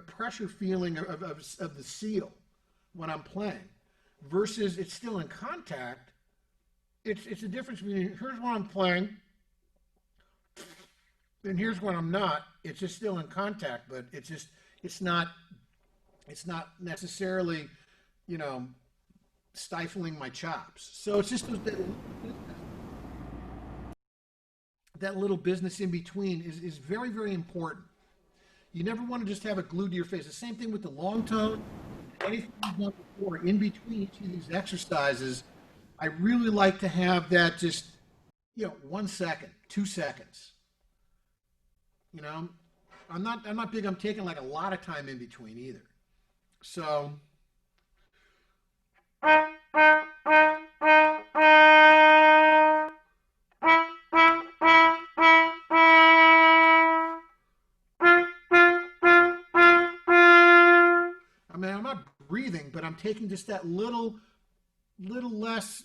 pressure feeling of the seal when I'm playing, versus it's still in contact. It's a difference between here's when I'm playing, and here's when I'm not. It's just still in contact, but it's not necessarily, you know, stifling my chops. So it's just that little business in between is very, very important. You never want to just have it glued to your face. The same thing with the long tone. Anything you've done before, in between each of these exercises, I really like to have that just, you know, 1 second, 2 seconds. You know, I'm not big on taking like a lot of time in between either. So I mean, I'm not breathing, but I'm taking just that little less,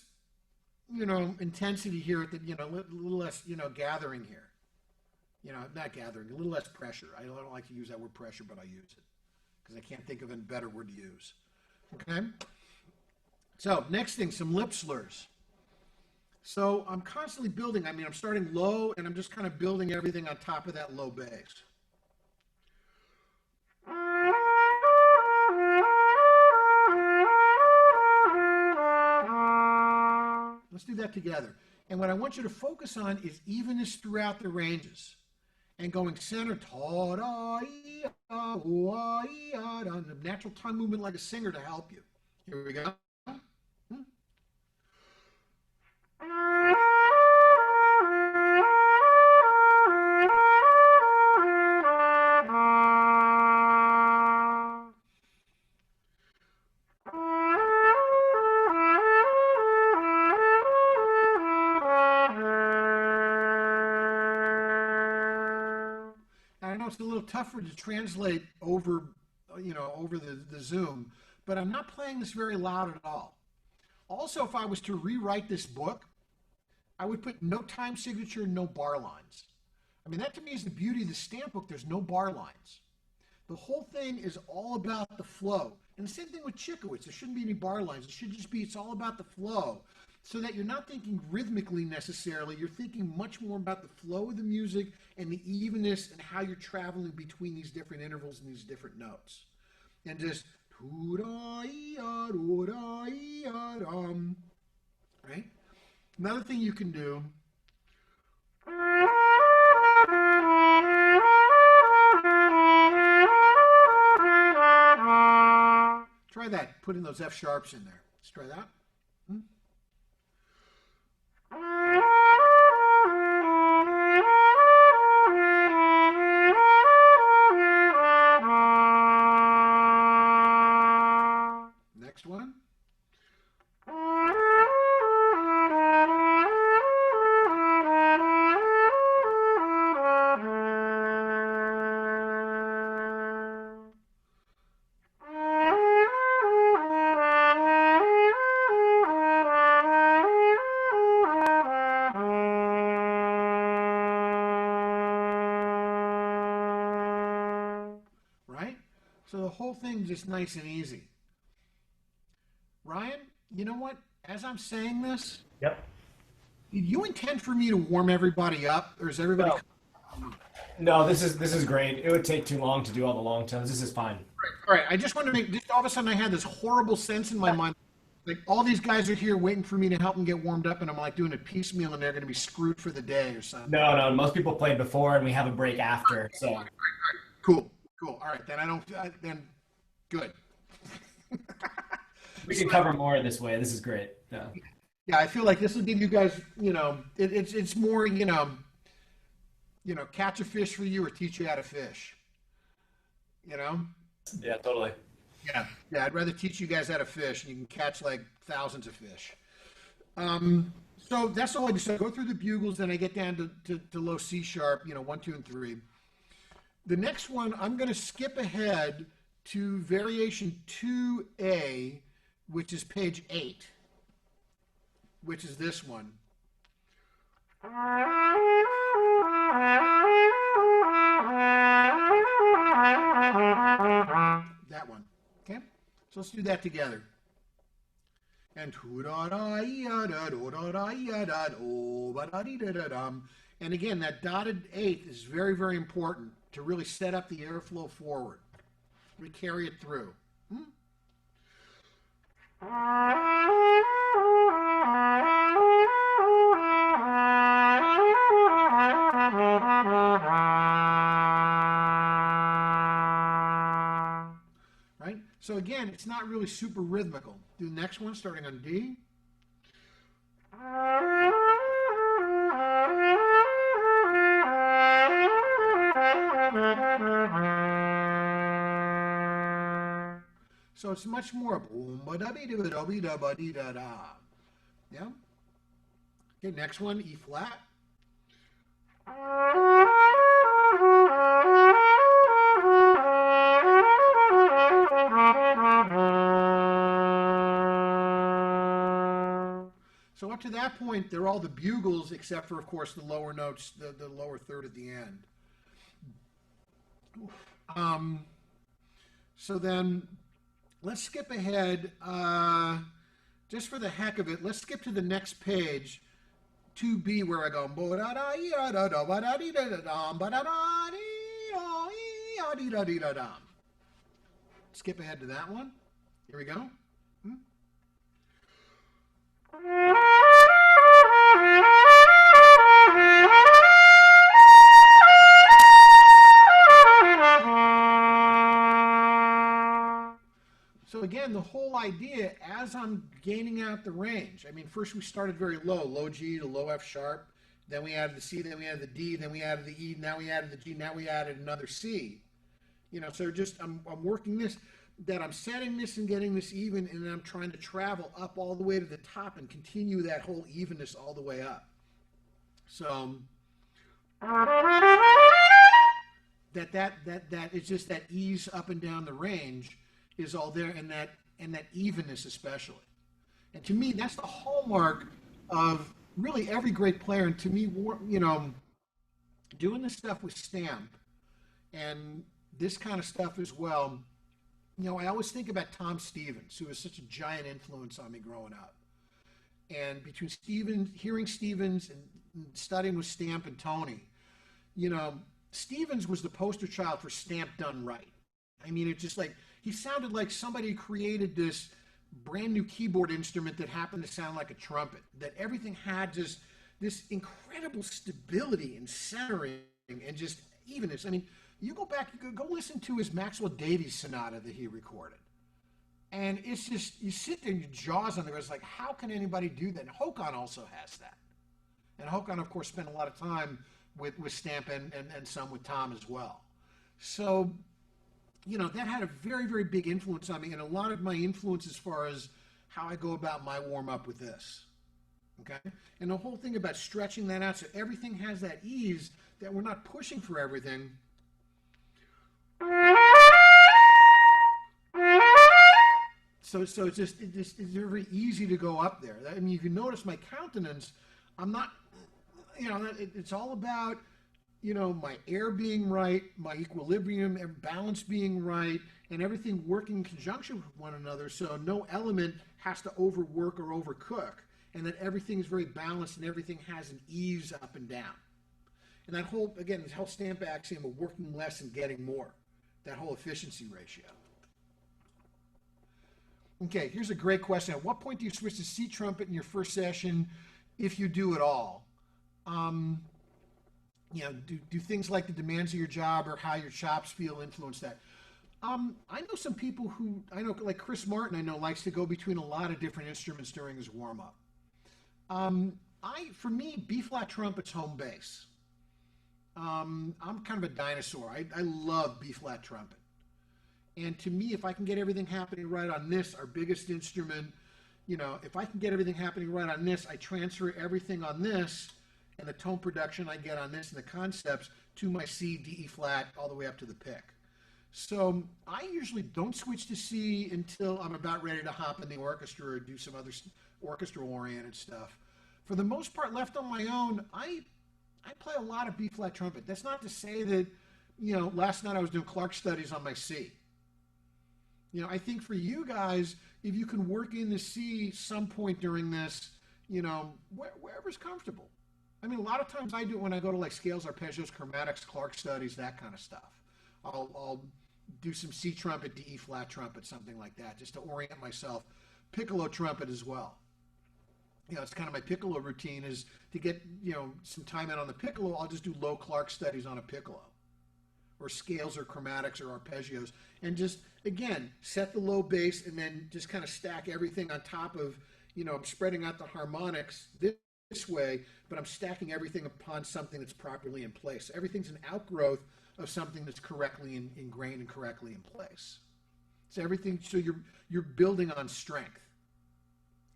intensity here at the, little less, gathering here. Not gathering, a little less pressure. I don't like to use that word pressure, but I use it because I can't think of a better word to use. Okay. So next thing, some lip slurs. So I'm constantly building. I mean, I'm starting low and I'm just kind of building everything on top of that low bass. Let's do that together. And what I want you to focus on is evenness throughout the ranges. And going center, the natural tongue movement like a singer to help you. Here we go. I know it's a little tougher to translate over, over the Zoom, but I'm not playing this very loud at all. Also, if I was to rewrite this book, I would put no time signature, no bar lines. I mean, that to me is the beauty of the stamp book. There's no bar lines. The whole thing is all about the flow. And the same thing with Chikowitz. There shouldn't be any bar lines. It should just be, it's all about the flow. So that you're not thinking rhythmically necessarily. You're thinking much more about the flow of the music and the evenness and how you're traveling between these different intervals and these different notes. And just, right? Another thing you can do. Try that, putting those F sharps in there. Let's try that. Next one. Right? So the whole thing's just nice and easy. Ryan, you know what? As I'm saying this, Yep. did you intend for me to warm everybody up, or is everybody? No. No, this is great. It would take too long to do all the long tones. This is fine. All right. I just want to make. Just all of a sudden, I had this horrible sense in my mind. Like all these guys are here waiting for me to help them get warmed up, and I'm like doing it piecemeal, and they're going to be screwed for the day or something. No, no. Most people played before, and we have a break after. So Cool. All right. Then I don't. Then good. we can cover more this way. This is great. Yeah. Yeah, I feel like this will give you guys. It's more. Catch a fish for you or teach you how to fish. Yeah, totally. Yeah. I'd rather teach you guys how to fish, and you can catch like thousands of fish. So that's all I do. So I go through the bugles, then I get down to low C sharp. 1, 2, and 3. The next one, I'm going to skip ahead to variation 2A, which is page 8, which is this one. That one. Okay? So let's do that together. And and again, that dotted eighth is very, very important to really set up the airflow forward. We carry it through. Right? So again, it's not really super rhythmical. Do the next one starting on D. So it's much more boom ba da be da da be da ba dee da da. Yeah. Okay, next one, E flat. So up to that point, they're all the bugles, except for, of course, the lower notes, the lower third at the end. So then, let's skip ahead, just for the heck of it. Let's skip to the next page, 2B, where I go. Skip ahead to that one. Here we go. So again, the whole idea, as I'm gaining out the range, I mean, first we started very low G to low F sharp, then we added the C, then we added the D, then we added the E, now we added the G, now we added another C. You know, so just, I'm working this, that I'm setting this and getting this even, and then I'm trying to travel up all the way to the top and continue that whole evenness all the way up. So, that is just that ease up and down the range is all there, and that evenness especially. And to me, that's the hallmark of really every great player. And to me, you know, doing this stuff with Stamp and this kind of stuff as well, you know, I always think about Tom Stevens, who was such a giant influence on me growing up. And between hearing Stevens and studying with Stamp and Tony, you know, Stevens was the poster child for Stamp done right. I mean, it's just like, he sounded like somebody created this brand new keyboard instrument that happened to sound like a trumpet, that everything had just this incredible stability and centering and just evenness. I mean, you go back, you go listen to his Maxwell Davies sonata that he recorded. And it's just, you sit there and your jaw's on the ground. It's like, how can anybody do that? And Håkan also has that. And Håkan, of course, spent a lot of time with Stamp and some with Tom as well. So, you know, that had a very, very big influence on me, and a lot of my influence as far as how I go about my warm-up with this. Okay? And the whole thing about stretching that out so everything has that ease, that we're not pushing for everything. So it's very easy to go up there. I mean, you can notice my countenance, I'm not, you know, it's all about, you know, my air being right, my equilibrium and balance being right, and everything working in conjunction with one another, so no element has to overwork or overcook, and that everything is very balanced and everything has an ease up and down. And that whole, again, this whole Stamp axiom of working less and getting more, that whole efficiency ratio. Okay, here's a great question. At what point do you switch to C trumpet in your first session, if you do at all? You know, do things like the demands of your job or how your chops feel influence that? I know some people who, I know like Chris Martin, I know likes to go between a lot of different instruments during his warm-up. For me, B-flat trumpet's home base. I'm kind of a dinosaur. I love B-flat trumpet. And to me, if I can get everything happening right on this, our biggest instrument, you know, if I can get everything happening right on this, I transfer everything on this, and the tone production I get on this and the concepts to my C, D, E flat, all the way up to the pick. So I usually don't switch to C until I'm about ready to hop in the orchestra or do some other orchestral-oriented stuff. For the most part, left on my own, I play a lot of B-flat trumpet. That's not to say that, you know, last night I was doing Clark studies on my C. You know, I think for you guys, if you can work in the C some point during this, you know, wherever's comfortable. I mean, a lot of times I do it when I go to like scales, arpeggios, chromatics, Clark studies, that kind of stuff. I'll do some C trumpet, D, E flat trumpet, something like that, just to orient myself. Piccolo trumpet as well. You know, it's kind of my piccolo routine is to get, you know, some time in on the piccolo, I'll just do low Clark studies on a piccolo. Or scales or chromatics or arpeggios. And just, again, set the low bass and then just kind of stack everything on top of, you know, I'm spreading out the harmonics this way, but I'm stacking everything upon something that's properly in place. Everything's an outgrowth of something that's correctly ingrained and correctly in place. So everything, so you're building on strength.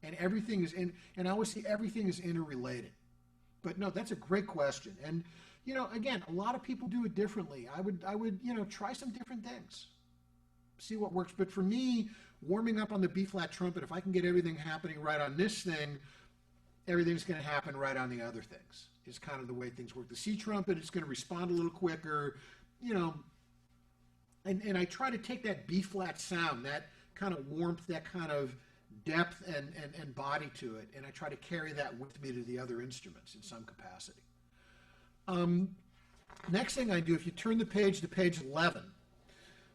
And everything is and I always see everything is interrelated. But no, that's a great question. And again, a lot of people do it differently. I would try some different things. See what works. But for me, warming up on the B flat trumpet, if I can get everything happening right on this thing, everything's going to happen right on the other things. Is kind of the way things work. The C trumpet is going to respond a little quicker, and I try to take that B flat sound, that kind of warmth, that kind of depth and body to it, and I try to carry that with me to the other instruments in some capacity. Next thing I do, if you turn the page to page 11.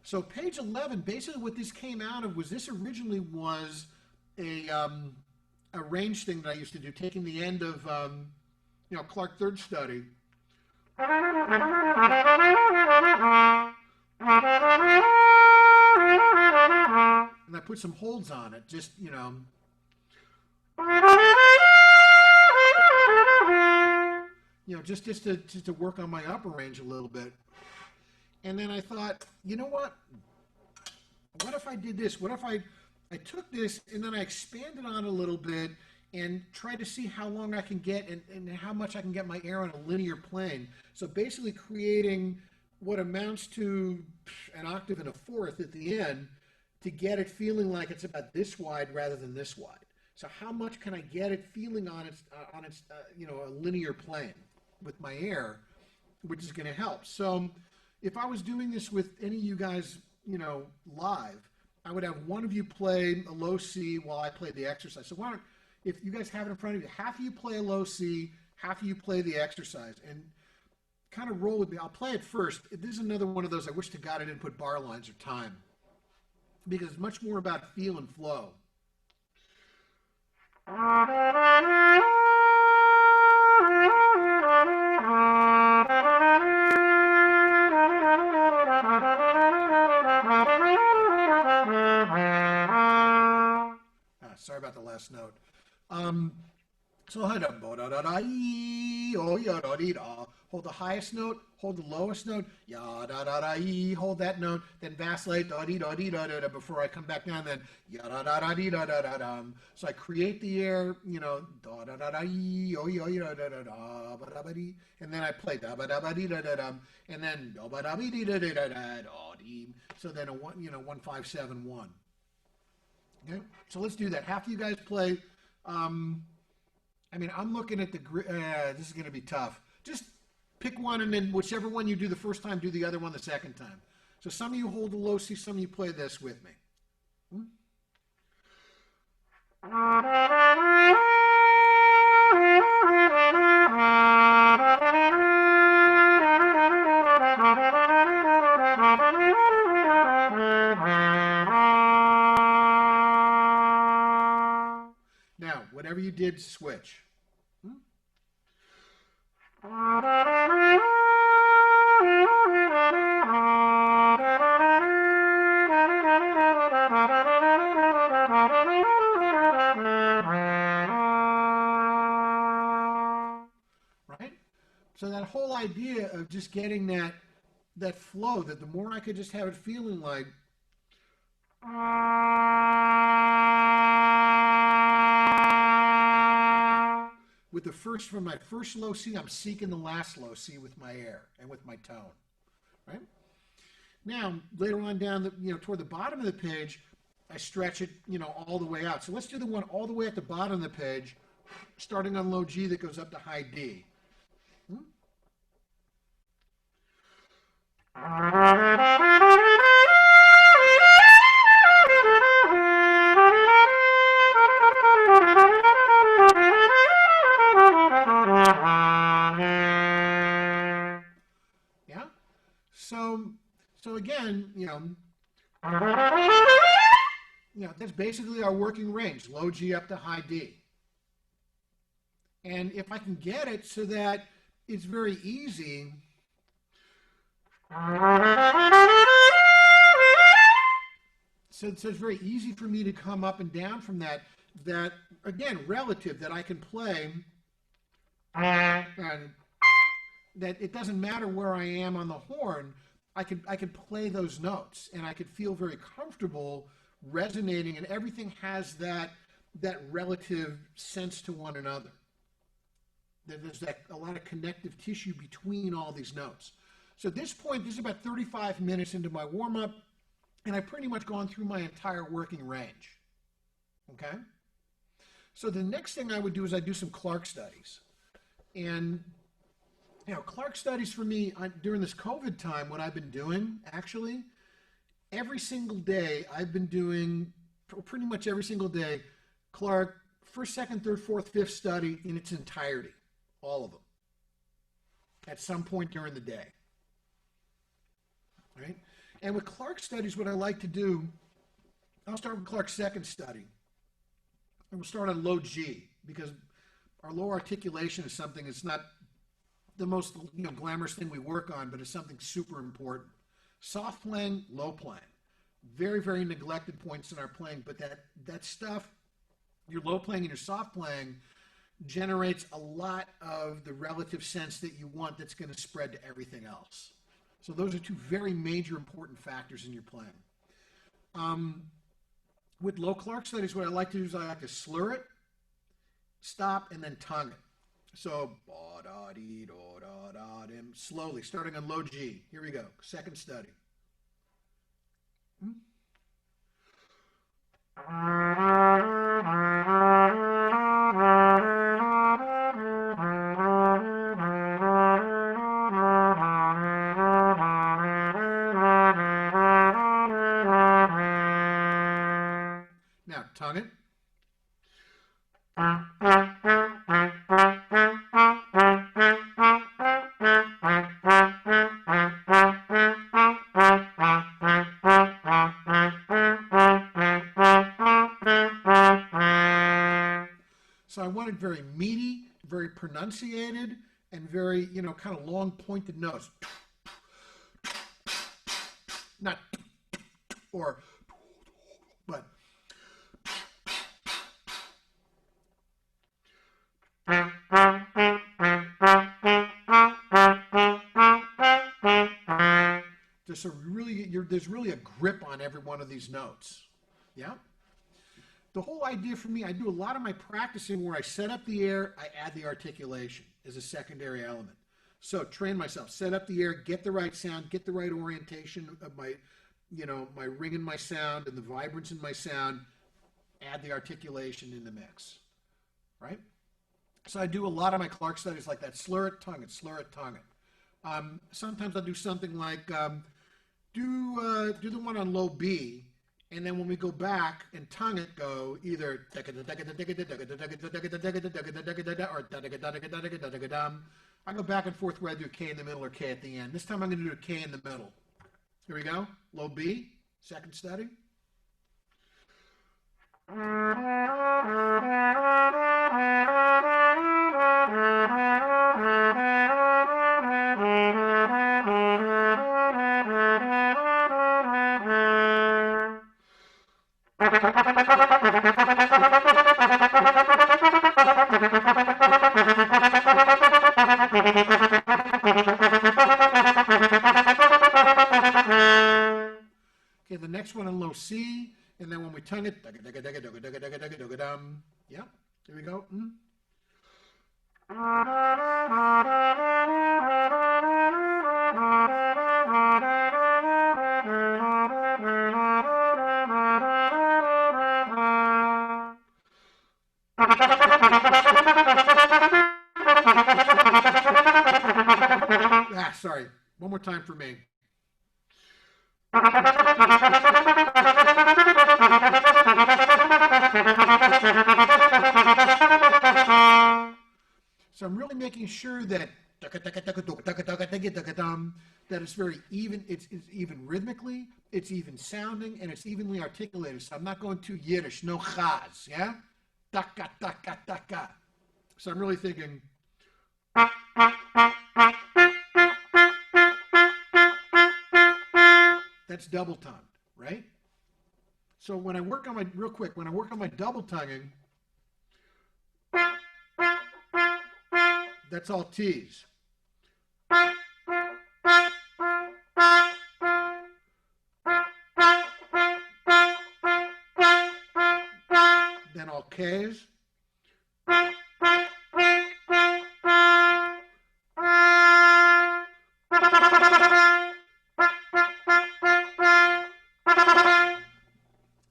So page 11, basically what this came out of was this originally was a range thing that I used to do, taking the end of Clark Third Study. And I put some holds on it, just just to work on my upper range a little bit. And then I thought, you know what if I did this? What if I took this and then I expanded on it a little bit and tried to see how long I can get and how much I can get my air on a linear plane. So basically creating what amounts to an octave and a fourth at the end to get it feeling like it's about this wide rather than this wide. So how much can I get it feeling on its a linear plane with my air, which is going to help. So if I was doing this with any of you guys, live, I would have one of you play a low C while I play the exercise. So if you guys have it in front of you, half of you play a low C, half of you play the exercise, and kind of roll with me. I'll play it first. This is another one of those, I wish to God I didn't put bar lines or time, because it's much more about feel and flow. Sorry about the last note. So hold the highest note, hold the lowest note, hold that note, then vacillate before I come back down, then so I create the air, and then I play and then so then a 1 5 7 1. Okay, so let's do that. Half of you guys play. I'm looking at the grid. This is going to be tough. Just pick one, and then whichever one you do the first time, do the other one the second time. So some of you hold the low C, some of you play this with me. Now, whatever you did, switch. Right? So that whole idea of just getting that flow, that the more I could just have it feeling like with from my first low C, I'm seeking the last low C with my air and with my tone, right? Now, later on down toward the bottom of the page, I stretch it, all the way out. So let's do the one all the way at the bottom of the page, starting on low G that goes up to high D. Yeah. So again, that's basically our working range, low G up to high D. And if I can get it so that it's very easy, so it's very easy for me to come up and down from that again, relative, that I can play, and that it doesn't matter where I am on the horn, I could play those notes, and I could feel very comfortable resonating, and everything has that relative sense to one another. There's a lot of connective tissue between all these notes. So at this point, this is about 35 minutes into my warm-up, and I've pretty much gone through my entire working range. Okay? So the next thing I would do is I'd do some Clark studies. And, Clark studies for me, during this COVID time, what I've been doing, actually, every single day, I've been doing, pretty much every single day, Clark, first, second, third, fourth, fifth study in its entirety. All of them. At some point during the day. Right? And with Clark studies, what I like to do, I'll start with Clark's second study. And we'll start on low G, because our low articulation is something that's not the most glamorous thing we work on, but it's something super important. Soft playing, low playing. Very, very neglected points in our playing, but that stuff, your low playing and your soft playing, generates a lot of the relative sense that you want that's going to spread to everything else. So those are two very major important factors in your playing. With low Clark studies, what I like to do is I like to slur it, stop, and then tongue it. So, slowly, starting on low G. Here we go. Second study. Now, tongue it. So I wanted very meaty, very pronunciated, and very, kind of long pointed notes. Not or, but. There's really a grip on every one of these notes. Yeah? The whole idea for me, I do a lot of my practicing where I set up the air, I add the articulation as a secondary element. So train myself, set up the air, get the right sound, get the right orientation of my, my ring in my sound and the vibrance in my sound, add the articulation in the mix, right? So I do a lot of my Clark studies like that, slur it, tongue it, slur it, tongue it. Sometimes I'll do something like, do the one on low B, and then when we go back and tongue it, go either or I go back and forth where I do K in the middle or K at the end. This time I'm going to do a K in the middle. Here we go. Low B, second study. Okay, the next one in low C, and then when we tongue it, yeah, here we go. Sorry, one more time for me. So I'm really making sure that it's very even, it's even rhythmically, it's even sounding, and it's evenly articulated. So I'm not going too Yiddish, no chaz, yeah? Taka, taka, taka. So I'm really thinking. That's double tongued, right? So when I work on my double tonguing, that's all T's. then all Ks.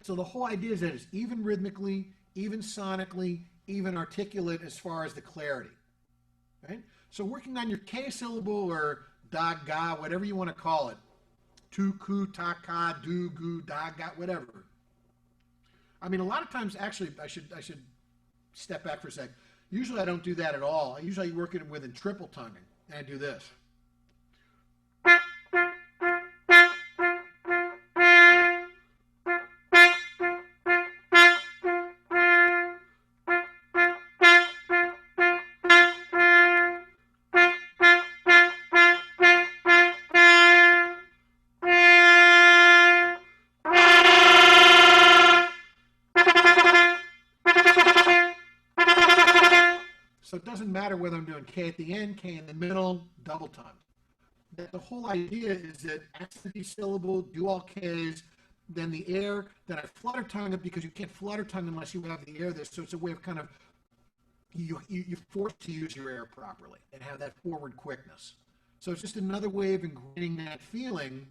So the whole idea is that it's even rhythmically, even sonically, even articulate as far as the clarity. Right? So working on your K syllable or da ga, whatever you want to call it, tu ku ta ka du gu da ga, whatever. I mean, a lot of times, actually, I should step back for a sec. Usually, I don't do that at all. I usually work it within triple tonguing, and I do this. So it doesn't matter whether I'm doing K at the end, K in the middle, double tongue. The whole idea is that accent syllable, do all Ks, then the air, then I flutter tongue it because you can't flutter tongue unless you have the air there. So it's a way of kind of, you're forced to use your air properly and have that forward quickness. So it's just another way of ingraining that feeling.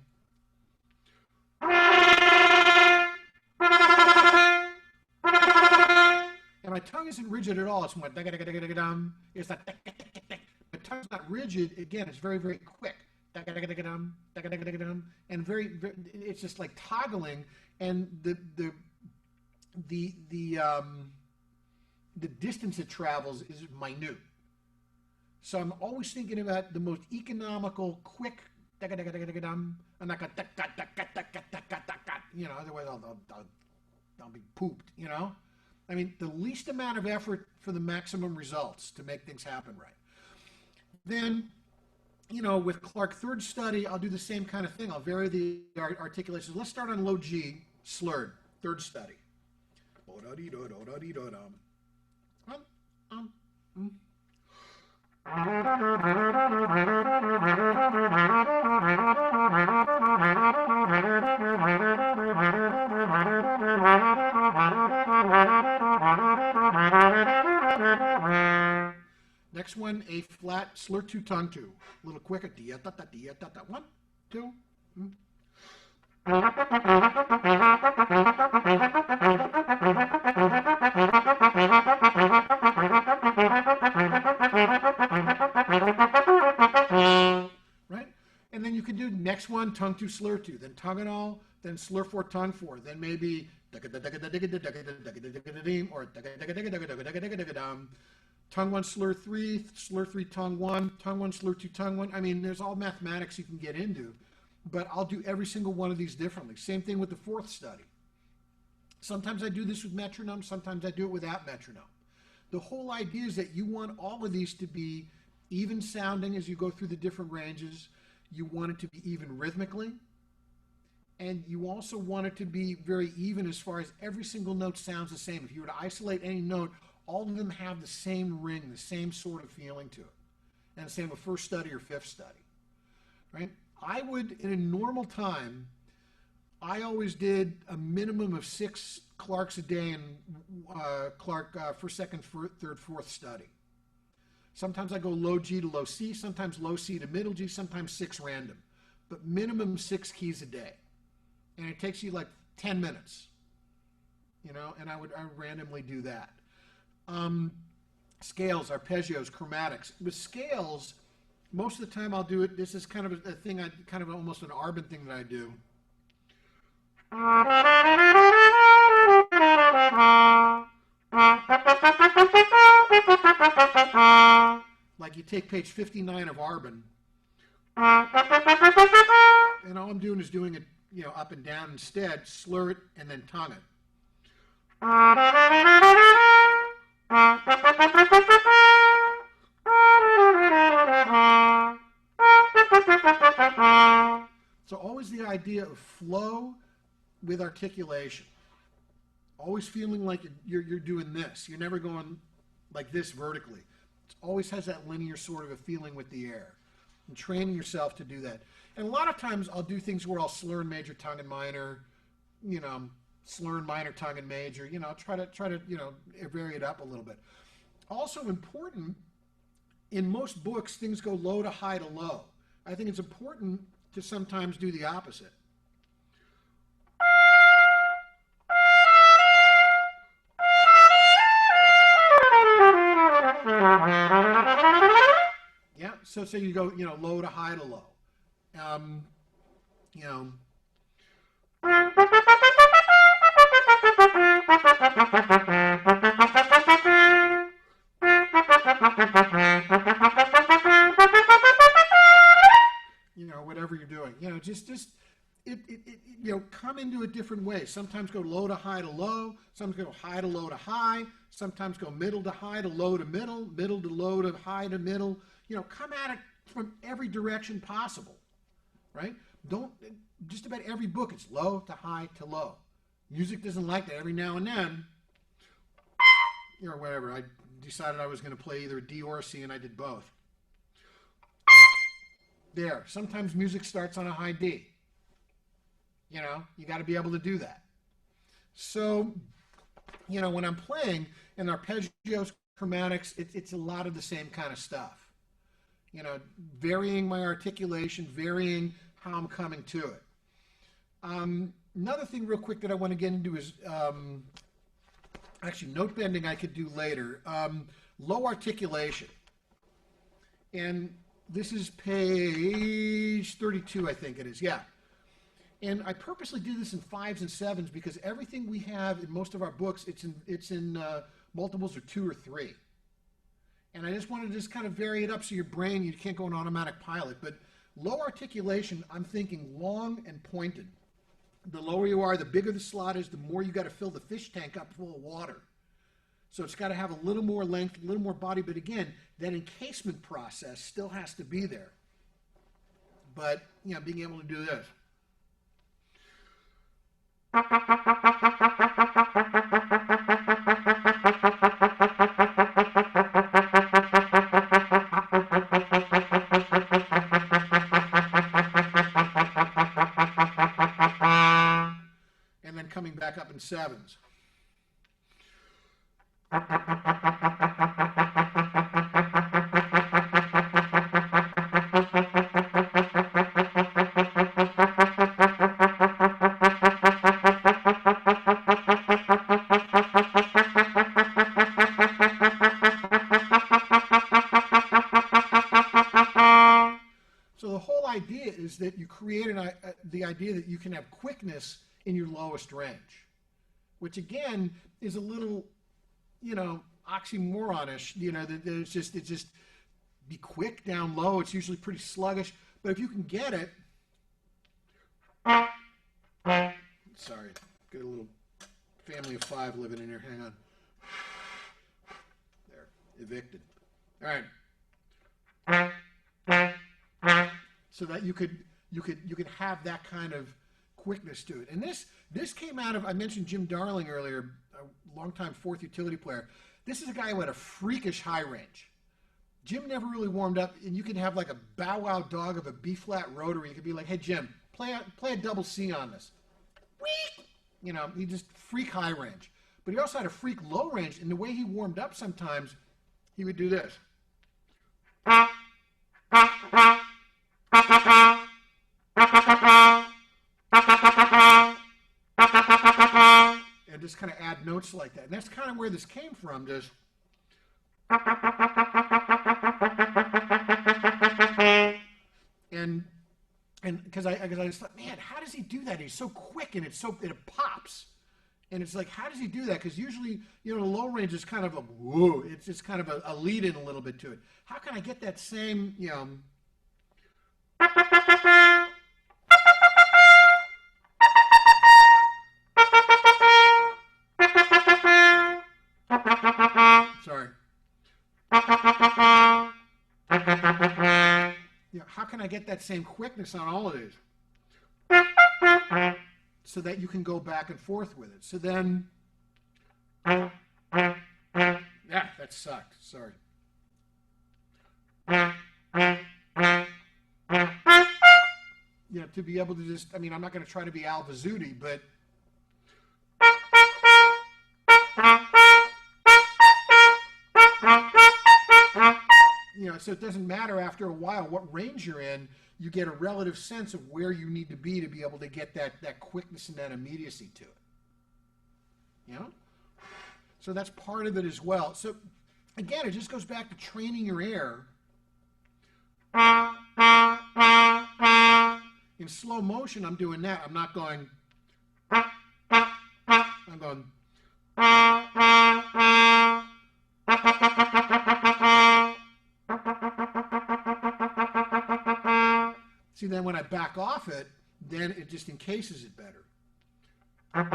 And my tongue isn't rigid at all. It's more da-ga-da-ga-da-ga-dum. It's like da-ga-da-ga-da-ga. My tongue's not rigid. Again, it's very, very quick. Da-ga-da-ga-da-ga-dum, da-ga-da-ga-da-ga-dum, and very, very, it's just like toggling, and the distance it travels is minute. So I'm always thinking about the most economical, quick da-ga-da-ga-da-ga-dum. I'm not going da-ga-da-ga-da-ga-da-ga-da, you know, otherwise I'll be pooped, you know. I mean, the least amount of effort for the maximum results to make things happen right. Then, you know, with Clark third study, I'll do the same kind of thing. I'll vary the articulations. Let's start on low G, slurred, third study. Next one, A flat, slur two, tongue two. A little quicker. Dia, da, da, dia, da, da. 1, 2. Right? And then you can do next one, tongue two, slur two, then tongue and all, then slur four, tongue four, then maybe or tongue one, slur three, tongue one, slur two, tongue one. I mean, there's all mathematics you can get into, but I'll do every single one of these differently. Same thing with the fourth study. Sometimes I do this with metronome, sometimes I do it without metronome. The whole idea is that you want all of these to be even sounding as you go through the different ranges. You want it to be even rhythmically, and you also want it to be very even as far as every single note sounds the same. If you were to isolate any note, all of them have the same ring, the same sort of feeling to it. And same with first study or fifth study, right? I would, in a normal time, I always did a minimum of 6 Clarks a day in Clark first, second, third, fourth study. Sometimes I go low G to low C, sometimes low C to middle G, sometimes 6 random, but minimum 6 keys a day. And it takes you like 10 minutes, you know, and I would randomly do that. Scales, arpeggios, chromatics. With scales, most of the time I'll do it. This is kind of a thing, kind of almost an Arbin thing that I do. Like you take page 59 of Arbin, and all I'm doing is doing it, you know, up and down instead, slur it, and then tongue it. So always the idea of flow with articulation. Always feeling like you're doing this. You're never going like this vertically. It always has that linear sort of a feeling with the air. And training yourself to do that. And a lot of times I'll do things where I'll slur in major tongue and minor, you know, slur in minor, tongue in major. Try to vary it up a little bit. Also important, in most books, things go low to high to low. I think it's important to sometimes do the opposite. Yeah, so you go, low to high to low. You know, whatever you're doing, just come into a different way. Sometimes go low to low, sometimes go high to high, sometimes go middle to high to low to middle, middle to low to high to middle. Come at it from every direction possible, right? Just about every book, it's low to high to low. Music doesn't like that. Every now and then, whatever. I decided I was going to play either a D or a C, and I did both. There. Sometimes music starts on a high D. You got to be able to do that. So, when I'm playing in arpeggios, chromatics, it's a lot of the same kind of stuff. Varying my articulation, varying how I'm coming to it. Another thing real quick that I want to get into is, actually, note bending I could do later. Low articulation. And this is page 32, I think it is, yeah. And I purposely do this in 5s and 7s because everything we have in most of our books, it's in multiples of 2 or 3. And I just wanted to just kind of vary it up so your brain, you can't go on automatic pilot. But low articulation, I'm thinking long and pointed. The lower you are, the bigger the slot is, the more you got to fill the fish tank up full of water. So it's got to have a little more length, a little more body. But again, that encasement process still has to be there. But, being able to do this. And then coming back up in 7s. So the whole idea is that you create the idea that you can have quickness in your lowest range, which again is a little, oxymoronish. That it's just be quick down low. It's usually pretty sluggish, but if you can get it, sorry, got a little family of 5 living in here. Hang on, there, evicted. All right. So that you could have that kind of quickness to it. And this came out of, I mentioned Jim Darling earlier, a longtime 4th utility player. This is a guy who had a freakish high range. Jim never really warmed up, and you can have like a bow wow dog of a B flat rotary. You could be like, hey Jim, play a double C on this. Whee! He just freak high range. But he also had a freak low range, and the way he warmed up sometimes, he would do this. And just kind of add notes like that. And that's kind of where this came from, just and because I just thought, man, how does he do that? He's so quick and it pops. And it's like, how does he do that? Because usually, the low range is kind of a whoa. It's just kind of a lead in a little bit to it. How can I get that same, sorry. How can I get that same quickness on all of these? So that you can go back and forth with it. So then, yeah, that sucked. Sorry. To be able to just, I'm not going to try to be Al Vizzuti, but so it doesn't matter after a while what range you're in. You get a relative sense of where you need to be able to get that quickness and that immediacy to it. So that's part of it as well. So again, it just goes back to training your air. In slow motion, I'm doing that. I'm not going. I'm going. See, then when I back off it, then it just encases it better. Right?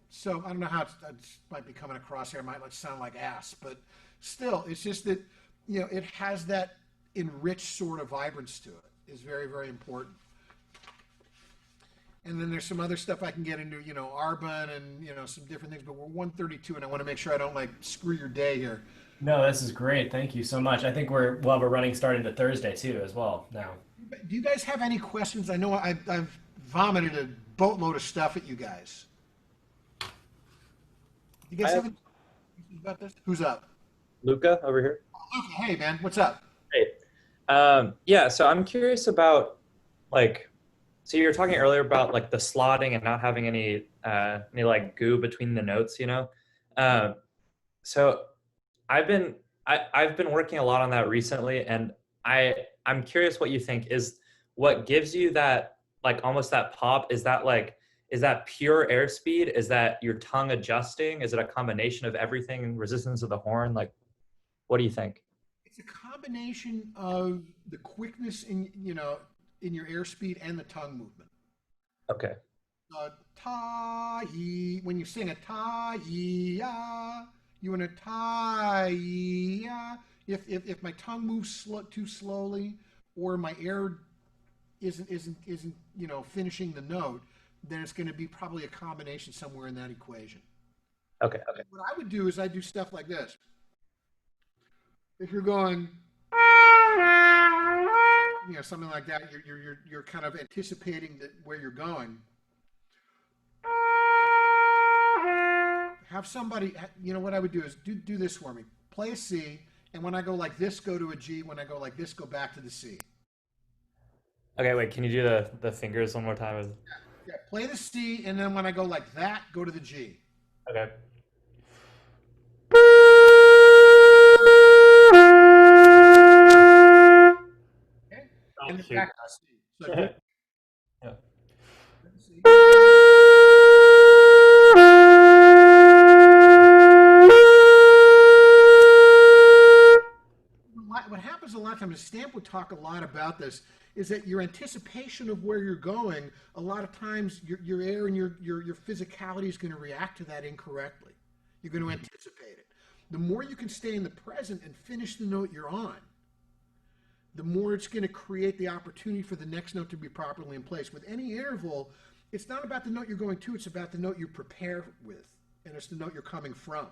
So I don't know how it might be coming across here. It might sound like ass, but still, it's just that it has that enriched sort of vibrance to it. Is very, very important. And then there's some other stuff I can get into, Arbon and, some different things, but we're 132 and I want to make sure I don't screw your day here. No, this is great. Thank you so much. I think we're running starting to Thursday too as well now. Do you guys have any questions? I know I've vomited a boatload of stuff at you guys. You guys have any questions about this? Who's up? Luca over here. Luca, hey man, what's up? Hey. Yeah, so I'm curious about so you were talking earlier about the slotting and not having any goo between the notes, So I've been working a lot on that recently, and I'm curious what you think is what gives you that almost that pop. Is that pure airspeed? Is that your tongue adjusting? Is it a combination of everything? Resistance of the horn? What do you think? It's a combination of the quickness in your airspeed and the tongue movement. Okay. When you sing a ta-yi-ya, you want to ta-yi-ya. If my tongue moves too slowly, or my air isn't finishing the note, then it's going to be probably a combination somewhere in that equation. Okay. What I would do is I do stuff like this. If you're going, something like that, you're kind of anticipating where you're going. Have somebody, what I would do is do this for me. Play a C, and when I go like this, go to a G. When I go like this, go back to the C. Okay, wait, can you do the fingers one more time? Yeah, play the C, and then when I go like that, go to the G. Okay. And then back to the C. So Yeah. What happens a lot of times, Stamp would talk a lot about this, is that your anticipation of where you're going, a lot of times your air and your physicality is going to react to that incorrectly. You're going to anticipate it. The more you can stay in the present and finish the note you're on, the more it's going to create the opportunity for the next note to be properly in place. With any interval, it's not about the note you're going to, it's about the note you prepare with, and it's the note you're coming from.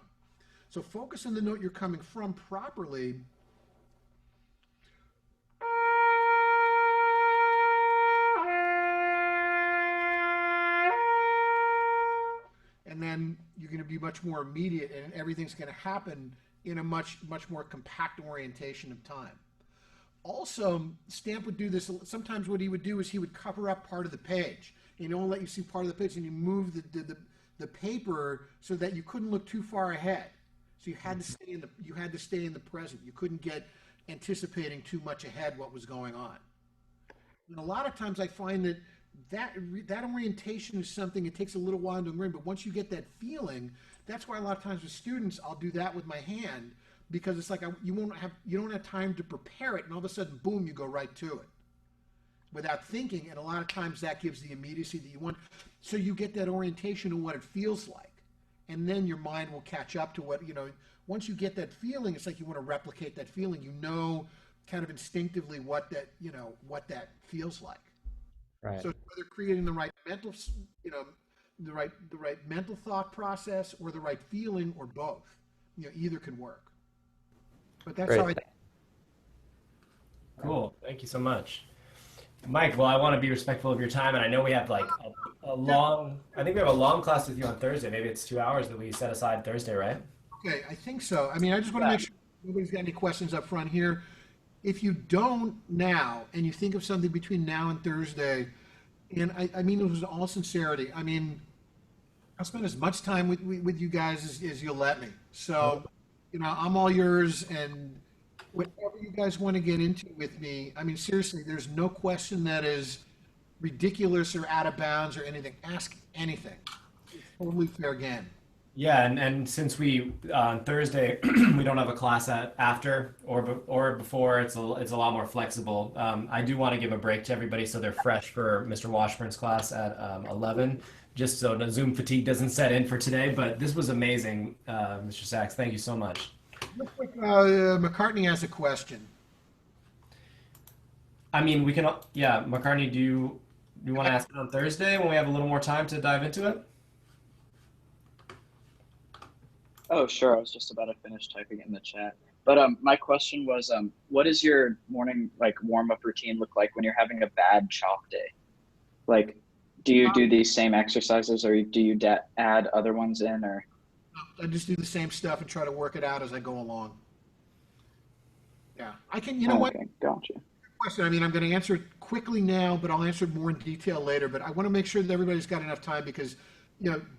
So focus on the note you're coming from properly. And then you're going to be much more immediate, and everything's going to happen in a much more compact orientation of time. Also, Stamp would do this. Sometimes what he would do is he would cover up part of the page. He'd only let you see part of the page, and he moved the paper so that you couldn't look too far ahead. So you had to stay in the present. You couldn't get anticipating too much ahead what was going on. And a lot of times I find that orientation is something, it takes a little while to ingrain, but once you get that feeling, that's why a lot of times with students I'll do that with my hand, because it's like you don't have time to prepare it, and all of a sudden, boom, you go right to it without thinking, and a lot of times that gives the immediacy that you want. So you get that orientation of what it feels like, and then your mind will catch up to what, once you get that feeling, it's like you want to replicate that feeling, kind of instinctively what that feels like. Right. So whether creating the right mental, the right mental thought process or the right feeling or both, either can work. But that's Great. how I. Cool. Thank you so much. Mike, well, I want to be respectful of your time, and I know we have like a long, I think we have a long class with you on Thursday. Maybe it's 2 hours that we set aside Thursday, right? Okay, I think so. I mean, I just want to Yeah. make sure nobody's got any questions up front here. If you don't now, and you think of something between now and Thursday, and I mean it was all sincerity. I mean, I'll spend as much time with you guys as you'll let me. So, I'm all yours, and whatever you guys want to get into with me, I mean, seriously, there's no question that is ridiculous or out of bounds or anything. Ask anything. It's totally fair game. Yeah, and since we on Thursday we don't have a class after or before, it's a lot more flexible. I do want to give a break to everybody so they're fresh for Mr. Washburn's class at 11, just so the Zoom fatigue doesn't set in for today. But this was amazing, Mr. Sachs. Thank you so much. Real quick, McCartney has a question. I mean, we can. Yeah, McCartney, do you want to ask it on Thursday when we have a little more time to dive into it? Oh, sure. I was just about to finish typing in the chat. But my question was, what does your morning warm-up routine look like when you're having a bad chalk day? Like, do you do these same exercises, or do you add other ones in, or? I just do the same stuff and try to work it out as I go along. Yeah, I can. You know what? Okay, gotcha. Question. I mean, I'm going to answer it quickly now, but I'll answer it more in detail later. But I want to make sure that everybody's got enough time because,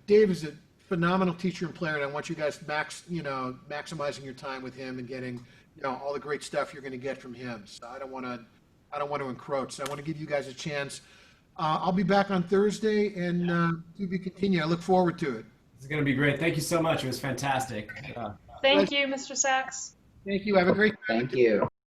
Dave is a phenomenal teacher and player, and I want you guys maximizing your time with him and getting, all the great stuff you're going to get from him. So I don't want to encroach. So I want to give you guys a chance. I'll be back on Thursday, and to be continued. I look forward to it. It's going to be great. Thank you so much. It was fantastic. Thank you, Mr. Sachs. Thank you. Have a great. Thank you.